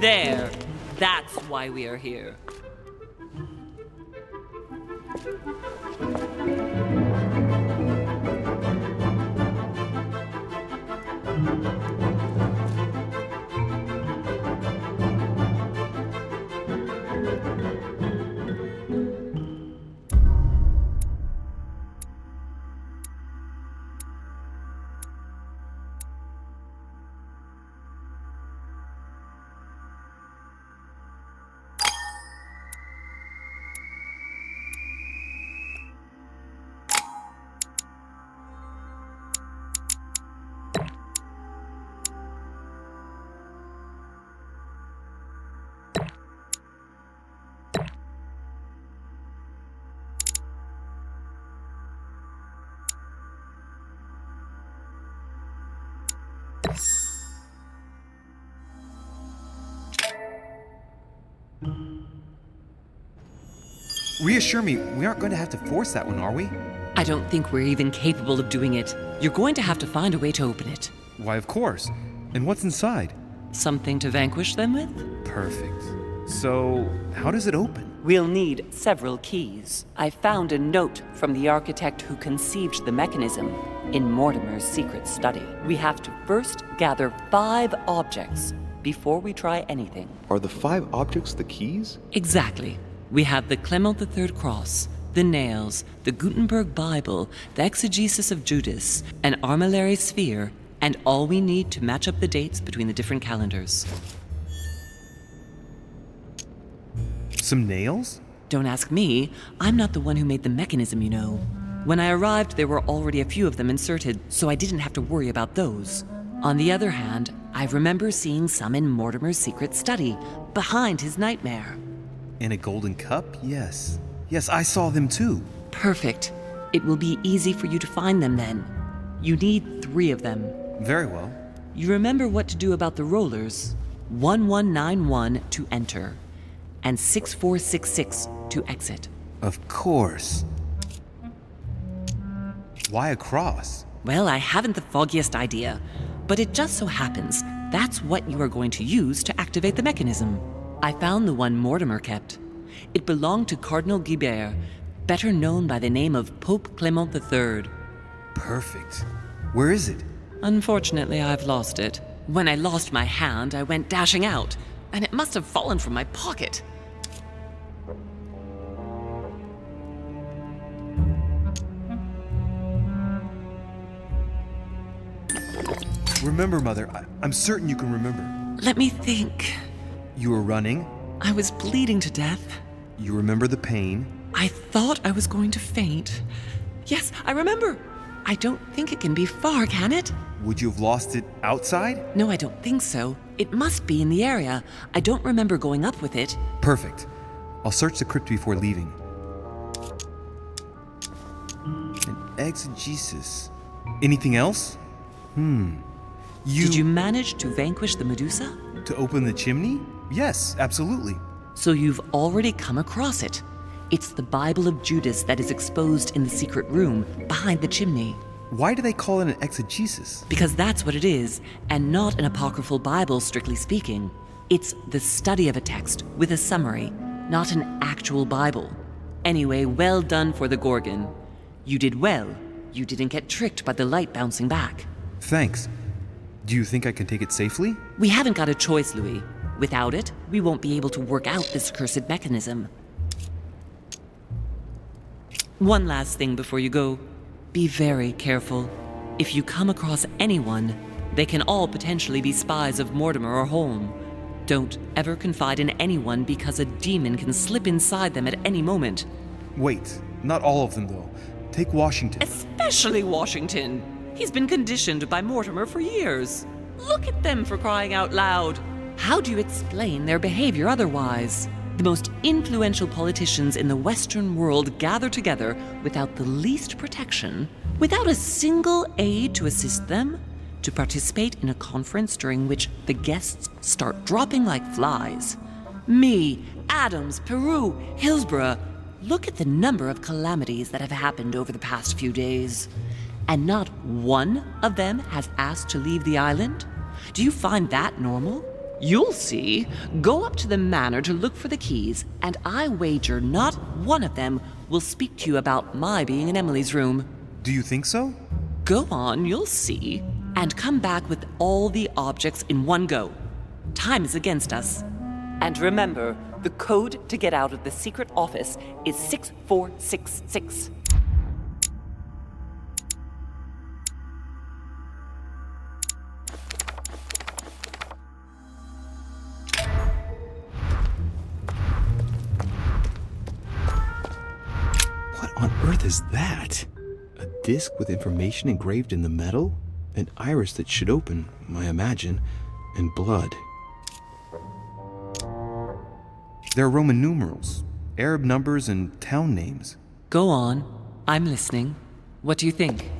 There. That's why we are here. Reassure me, we aren't going to have to force that one, are we? I don't think we're even capable of doing it. You're going to have to find a way to open it. Why, of course. And what's inside? Something to vanquish them with? Perfect. So, how does it open? We'll need several keys. I found a note from the architect who conceived the mechanism in Mortimer's secret study. We have to first gather 5 objects before we try anything. Are the 5 objects the keys? Exactly. We have the Clement III cross, the nails, the Gutenberg Bible, the exegesis of Judas, an armillary sphere, and all we need to match up the dates between the different calendars. Some nails? Don't ask me. I'm not the one who made the mechanism, you know. When I arrived, there were already a few of them inserted, so I didn't have to worry about those. On the other hand, I remember seeing some in Mortimer's secret study, behind his nightmare. In a golden cup? Yes. Yes, I saw them too. Perfect. It will be easy for you to find them then. You need 3 of them. Very well. You remember what to do about the rollers. 1191 to enter, and 6466 to exit. Of course. Why a cross? Well, I haven't the foggiest idea, but it just so happens that's what you are going to use to activate the mechanism. I found the one Mortimer kept. It belonged to Cardinal Guibert, better known by the name of Pope Clement III. Perfect. Where is it? Unfortunately, I've lost it. When I lost my hand, I went dashing out, and it must have fallen from my pocket. Remember, Mother. I'm certain you can remember. Let me think. You were running. I was bleeding to death. You remember the pain. I thought I was going to faint. Yes, I remember. I don't think it can be far, can it? Would you have lost it outside? No, I don't think so. It must be in the area. I don't remember going up with it. Perfect. I'll search the crypt before leaving. An exegesis. Anything else? Did you manage to vanquish the Medusa? To open the chimney? Yes, absolutely. So you've already come across it. It's the Bible of Judas that is exposed in the secret room behind the chimney. Why do they call it an exegesis? Because that's what it is, and not an apocryphal Bible, strictly speaking. It's the study of a text with a summary, not an actual Bible. Anyway, well done for the Gorgon. You did well. You didn't get tricked by the light bouncing back. Thanks. Do you think I can take it safely? We haven't got a choice, Louis. Without it, we won't be able to work out this cursed mechanism. One last thing before you go. Be very careful. If you come across anyone, they can all potentially be spies of Mortimer or Holm. Don't ever confide in anyone because a demon can slip inside them at any moment. Wait, not all of them though. Take Washington. Especially Washington. He's been conditioned by Mortimer for years. Look at them, for crying out loud. How do you explain their behavior otherwise? The most influential politicians in the Western world gather together without the least protection, without a single aid to assist them, to participate in a conference during which the guests start dropping like flies. Me, Adams, Peru, Hillsborough. Look at the number of calamities that have happened over the past few days. And not one of them has asked to leave the island? Do you find that normal? You'll see. Go up to the manor to look for the keys, and I wager not one of them will speak to you about my being in Emily's room. Do you think so? Go on, you'll see. And come back with all the objects in one go. Time is against us. And remember, the code to get out of the secret office is 6466. What on earth is that? A disc with information engraved in the metal? An iris that should open, I imagine, and blood. They're Roman numerals, Arab numbers, and town names. Go on. I'm listening. What do you think?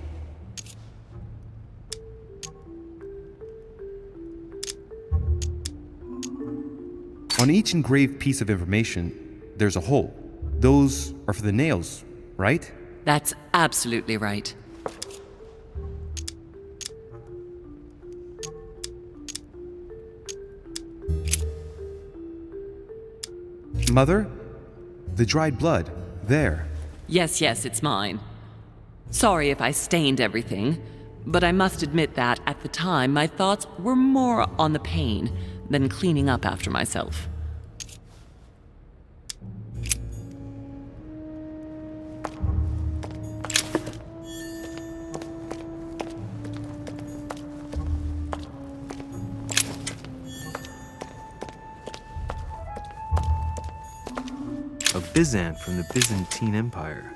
On each engraved piece of information, there's a hole. Those are for the nails, right? That's absolutely right. Mother? The dried blood. There. Yes, it's mine. Sorry if I stained everything, but I must admit that at the time my thoughts were more on the pain than cleaning up after myself. A Byzant from the Byzantine Empire,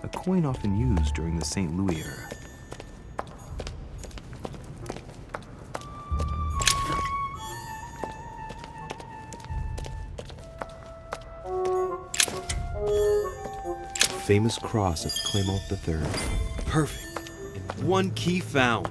a coin often used during the St. Louis era. Famous cross of Clement III. Perfect. And one key found.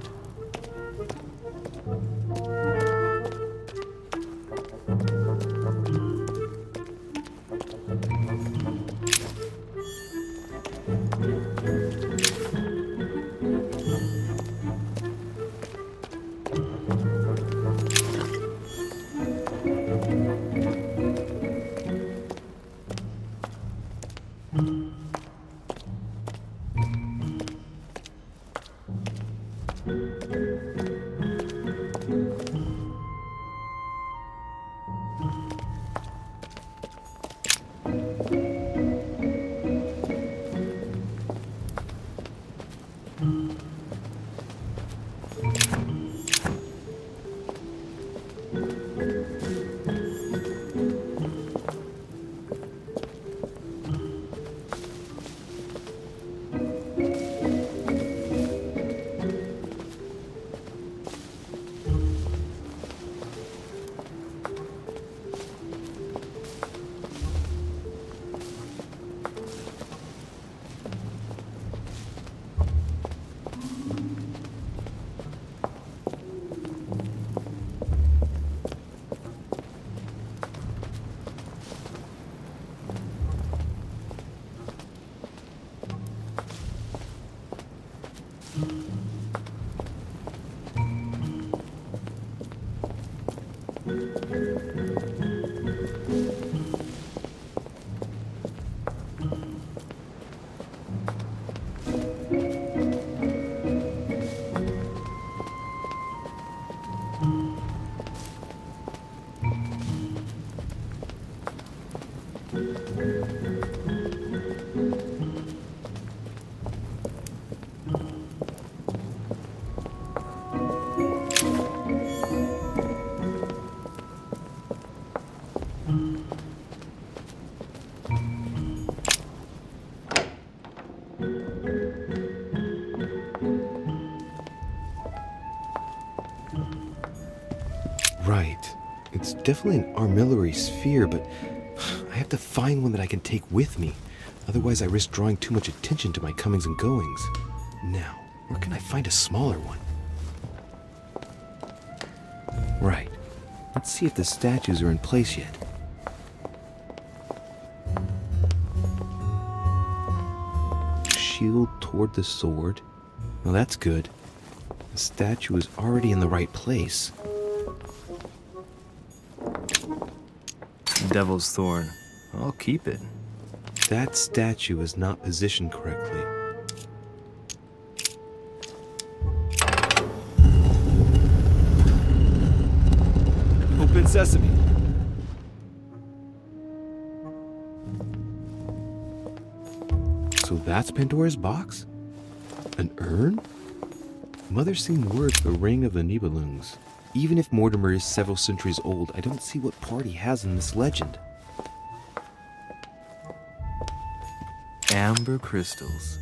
Right. It's definitely an armillary sphere, but I have to find one that I can take with me. Otherwise, I risk drawing too much attention to my comings and goings. Now, where can I find a smaller one? Right. Let's see if the statues are in place yet. Shield toward the sword. Well, that's good. The statue is already in the right place. Devil's Thorn. I'll keep it. That statue is not positioned correctly. Open sesame. So that's Pandora's box? An urn? Mother seemed worth the ring of the Nibelungs. Even if Mortimer is several centuries old, I don't see what part he has in this legend. Amber crystals.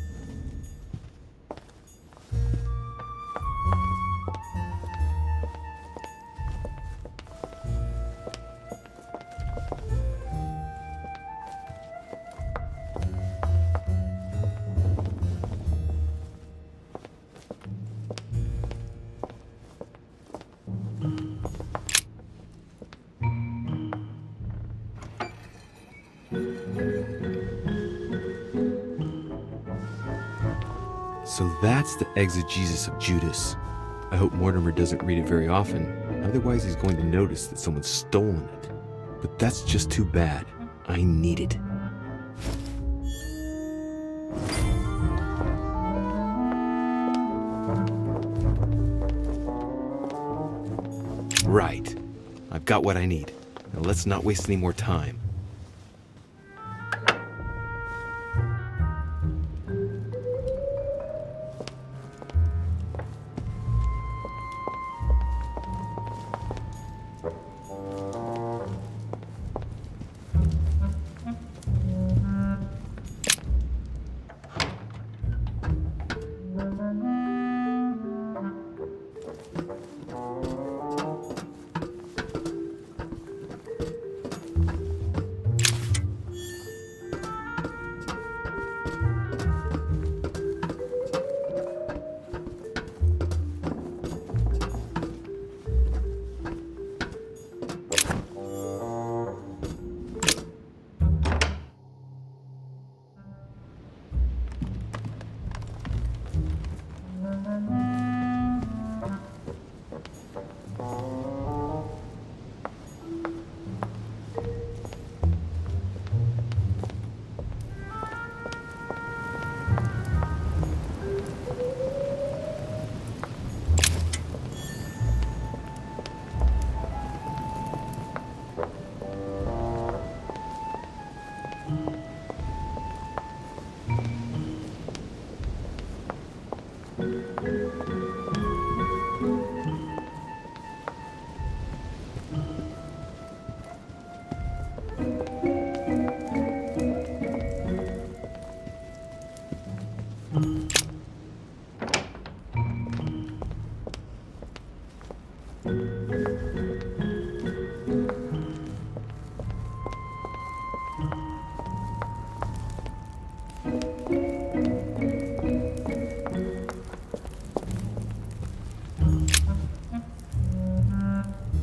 So that's the exegesis of Judas. I hope Mortimer doesn't read it very often, otherwise he's going to notice that someone's stolen it. But that's just too bad. I need it. Right. I've got what I need. Now let's not waste any more time.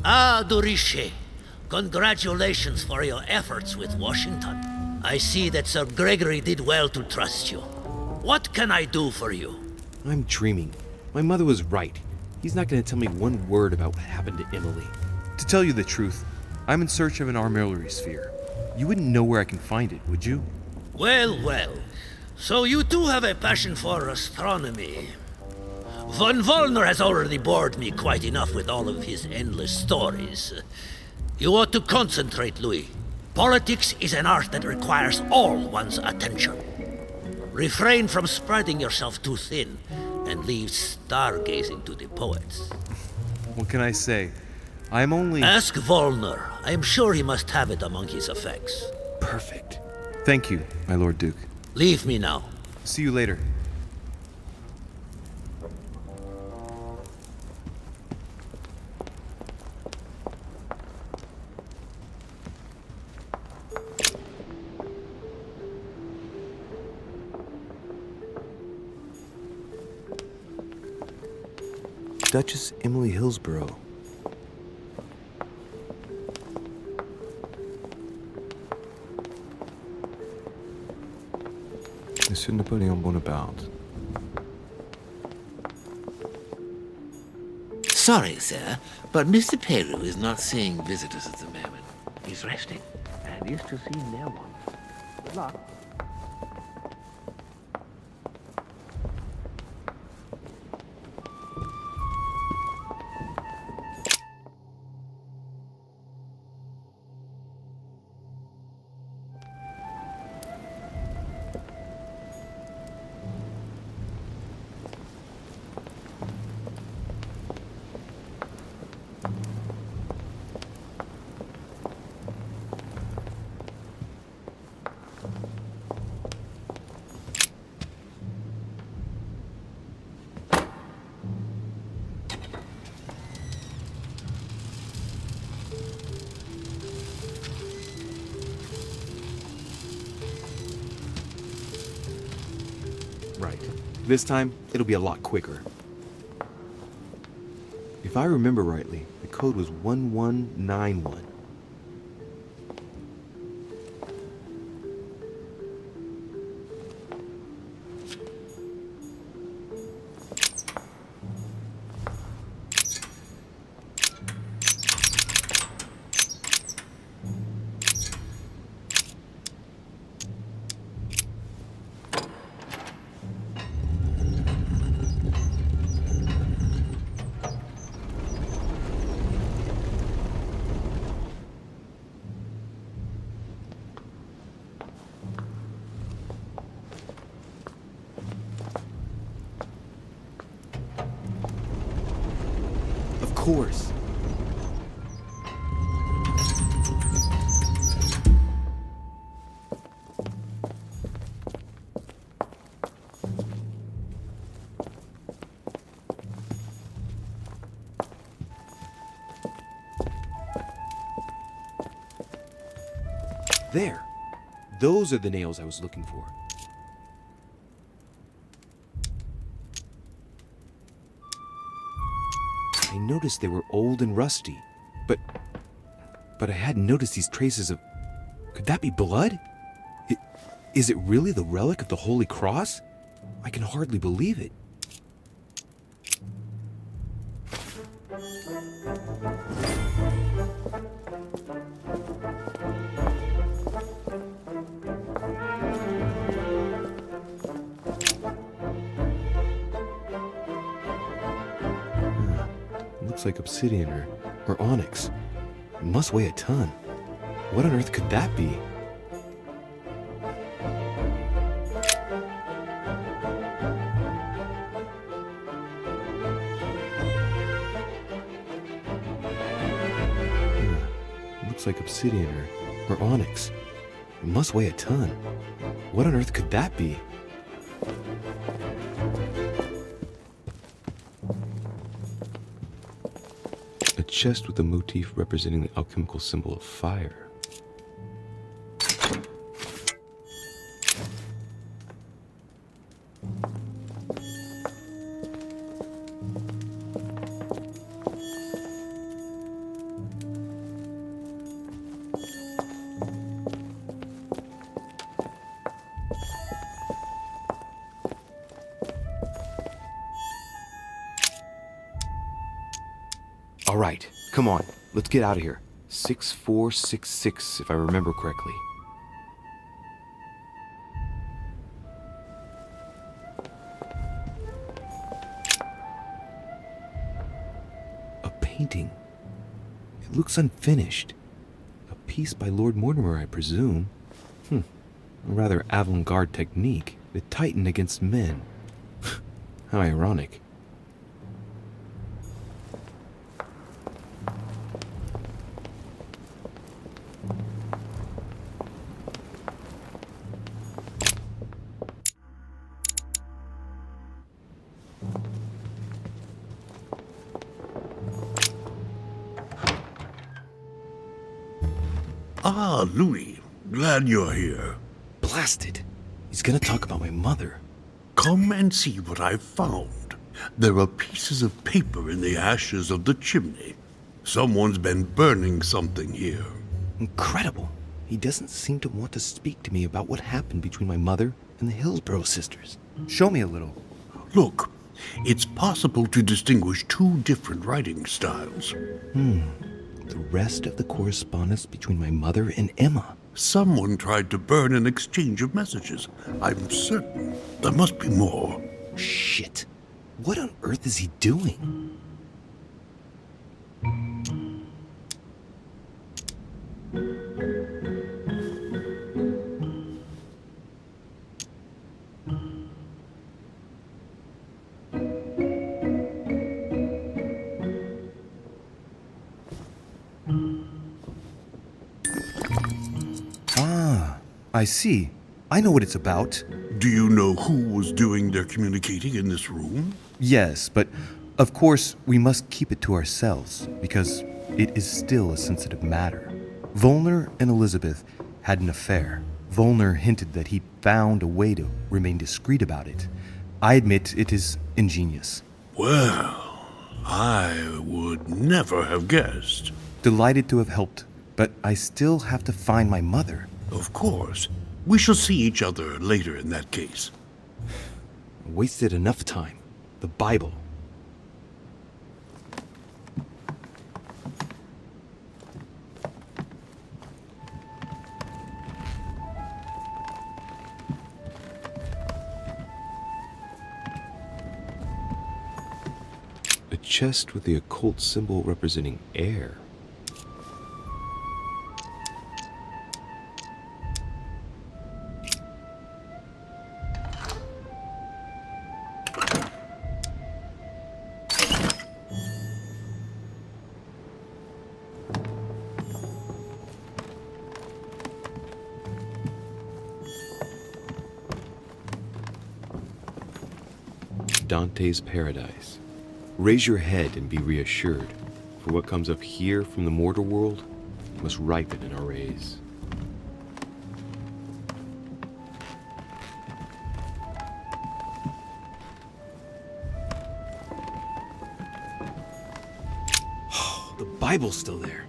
Ah, Riche, congratulations for your efforts with Washington. I see that Sir Gregory did well to trust you. What can I do for you? I'm dreaming. My mother was right. He's not going to tell me one word about what happened to Emily. To tell you the truth, I'm in search of an armillary sphere. You wouldn't know where I can find it, would you? Well, well. So you too have a passion for astronomy. Von Wollner has already bored me quite enough with all of his endless stories. You ought to concentrate, Louis. Politics is an art that requires all one's attention. Refrain from spreading yourself too thin, and leave stargazing to the poets. What can I say? I'm only... Ask Wollner. I am sure he must have it among his effects. Perfect. Thank you, my Lord Duke. Leave me now. See you later. Duchess Emily Hillsborough. Monsieur Napoleon Bonaparte. Sorry, sir, but Mr. Peru is not seeing visitors at the moment. He's resting and used to see no one. Good luck. Right. This time, it'll be a lot quicker. If I remember rightly, the code was 1191. Of course. There. Those are the nails I was looking for. I noticed they were old and rusty, but I hadn't noticed these traces of... Could that be blood? Is it really the relic of the Holy Cross? I can hardly believe it. Looks like obsidian or onyx. It must weigh a ton. What on earth could that be? Looks like obsidian or onyx. It must weigh a ton. What on earth could that be? A chest with a motif representing the alchemical symbol of fire. All right, come on, let's get out of here. 6466, if I remember correctly. A painting. It looks unfinished. A piece by Lord Mortimer, I presume. A rather avant-garde technique. The Titan against men. How ironic. Ah, Louis. Glad you're here. Blasted. He's gonna talk about my mother. Come and see what I've found. There are pieces of paper in the ashes of the chimney. Someone's been burning something here. Incredible. He doesn't seem to want to speak to me about what happened between my mother and the Hillsborough sisters. Show me a little. Look, it's possible to distinguish two different writing styles. The rest of the correspondence between my mother and Emma. Someone tried to burn an exchange of messages. I'm certain there must be more. Shit. What on earth is he doing? I see. I know what it's about. Do you know who was doing their communicating in this room? Yes, but of course we must keep it to ourselves because it is still a sensitive matter. Volner and Elizabeth had an affair. Volner hinted that he found a way to remain discreet about it. I admit it is ingenious. Well, I would never have guessed. Delighted to have helped, but I still have to find my mother. Of course. We shall see each other later in that case. Wasted enough time. The Bible. A chest with the occult symbol representing air. Dante's Paradise. Raise your head and be reassured, for what comes up here from the mortal world must ripen in our rays. The Bible's still there.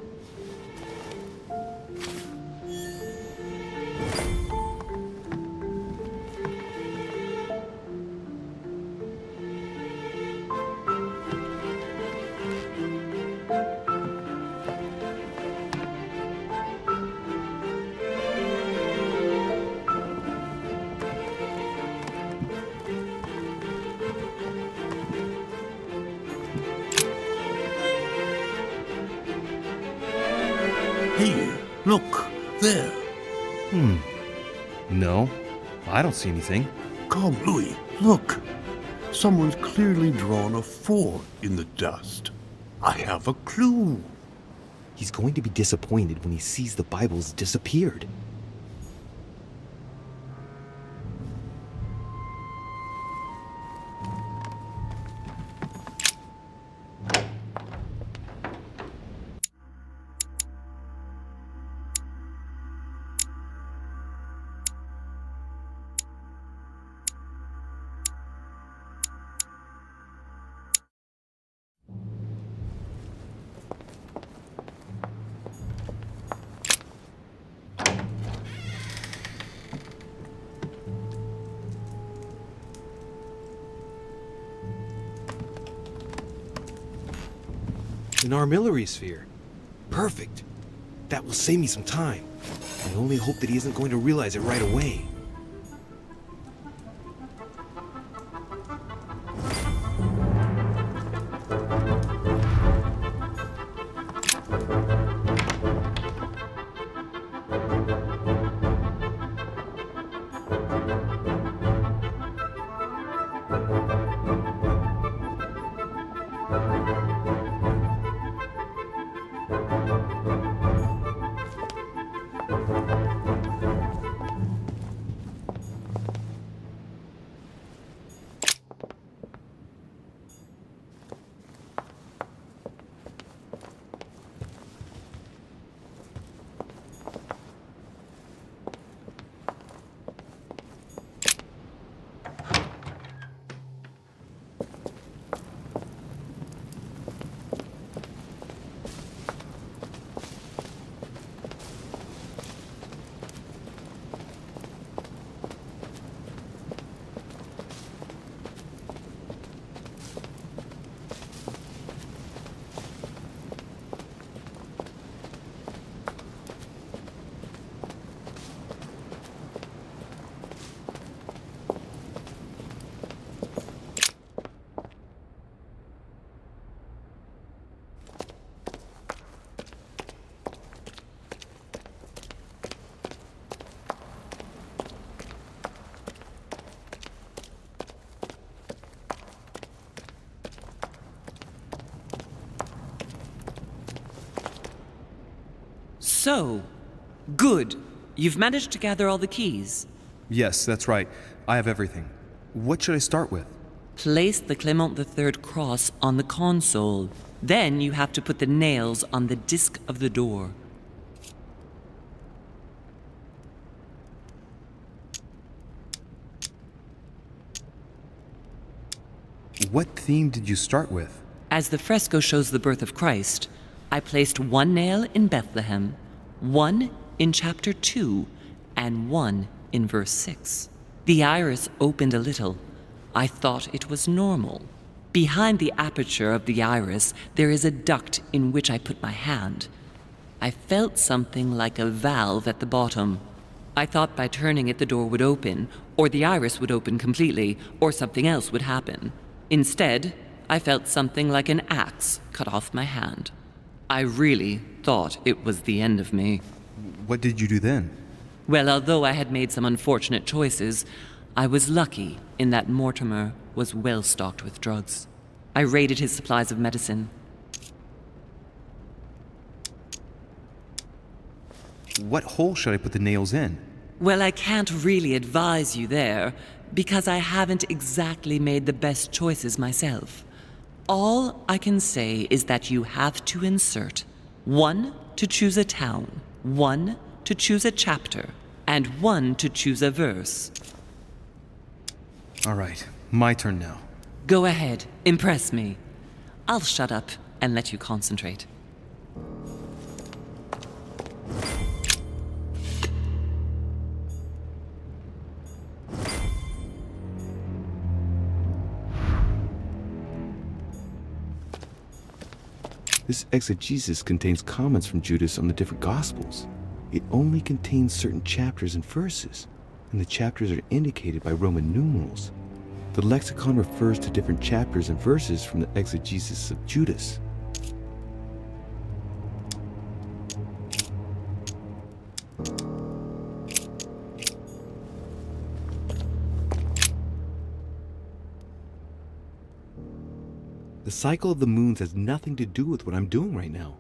Hey, look, there. No, I don't see anything. Come, Louis, look. Someone's clearly drawn a 4 in the dust. I have a clue. He's going to be disappointed when he sees the Bible's disappeared. An armillary sphere. Perfect. That will save me some time. I only hope that he isn't going to realize it right away. So, good. You've managed to gather all the keys. Yes, that's right. I have everything. What should I start with? Place the Clement III cross on the console. Then you have to put the nails on the disc of the door. What theme did you start with? As the fresco shows the birth of Christ, I placed one nail in Bethlehem, one in chapter 2, and one in verse 6. The iris opened a little. I thought it was normal. Behind the aperture of the iris, there is a duct in which I put my hand. I felt something like a valve at the bottom. I thought by turning it the door would open, or the iris would open completely, or something else would happen. Instead, I felt something like an axe cut off my hand. I really thought it was the end of me. What did you do then? Well, although I had made some unfortunate choices, I was lucky in that Mortimer was well stocked with drugs. I raided his supplies of medicine. What hole should I put the nails in? Well, I can't really advise you there, because I haven't exactly made the best choices myself. All I can say is that you have to insert 1 to choose a town, 1 to choose a chapter, and 1 to choose a verse. All right, my turn now. Go ahead, impress me. I'll shut up and let you concentrate. This exegesis contains comments from Judas on the different Gospels. It only contains certain chapters and verses, and the chapters are indicated by Roman numerals. The lexicon refers to different chapters and verses from the exegesis of Judas. The cycle of the moons has nothing to do with what I'm doing right now.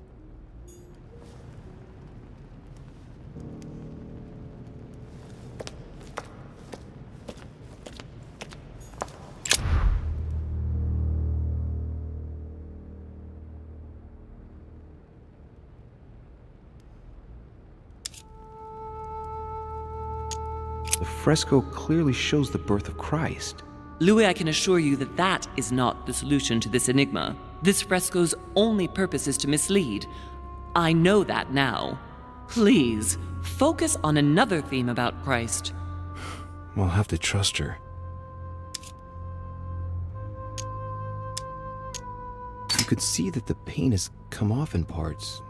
The fresco clearly shows the birth of Christ. Louis, I can assure you that that is not the solution to this enigma. This fresco's only purpose is to mislead. I know that now. Please, focus on another theme about Christ. I'll have to trust her. You could see that the paint has come off in parts.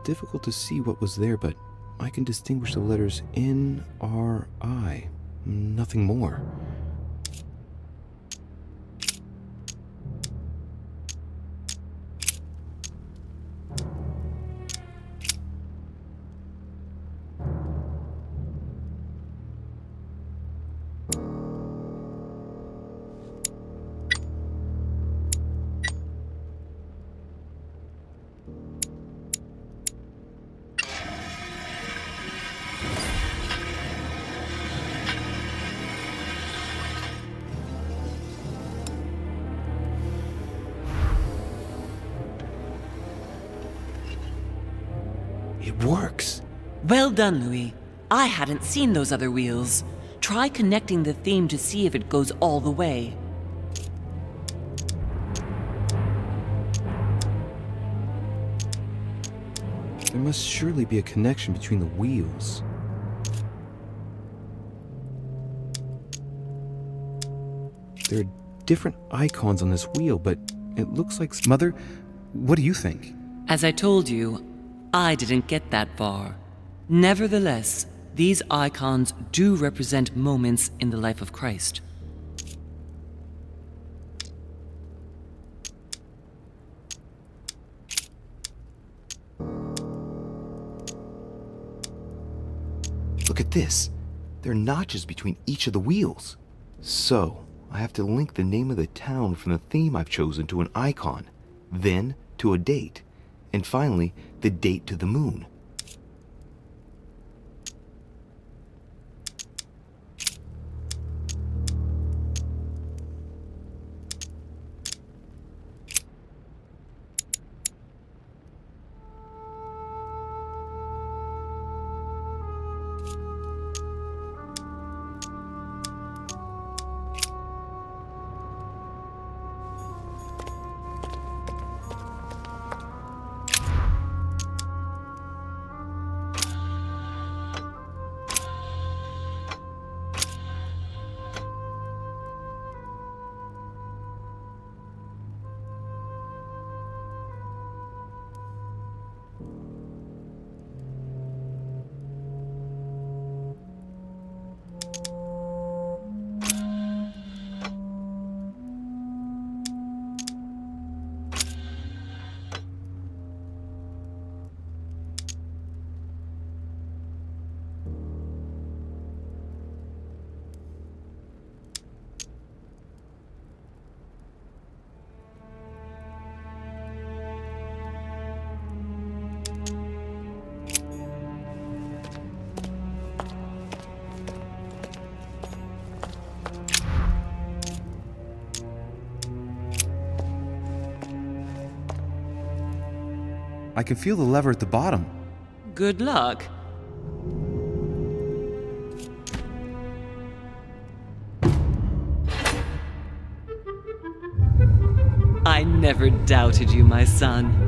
Difficult to see what was there, but I can distinguish the letters N, R, I. Nothing more. It works. Well done, Louis. I hadn't seen those other wheels. Try connecting the theme to see if it goes all the way. There must surely be a connection between the wheels. There are different icons on this wheel, but it looks like... Mother, what do you think? As I told you, I didn't get that far. Nevertheless, these icons do represent moments in the life of Christ. Look at this. There are notches between each of the wheels. So, I have to link the name of the town from the theme I've chosen to an icon, then to a date, and finally, the date to the moon. I can feel the lever at the bottom. Good luck. I never doubted you, my son.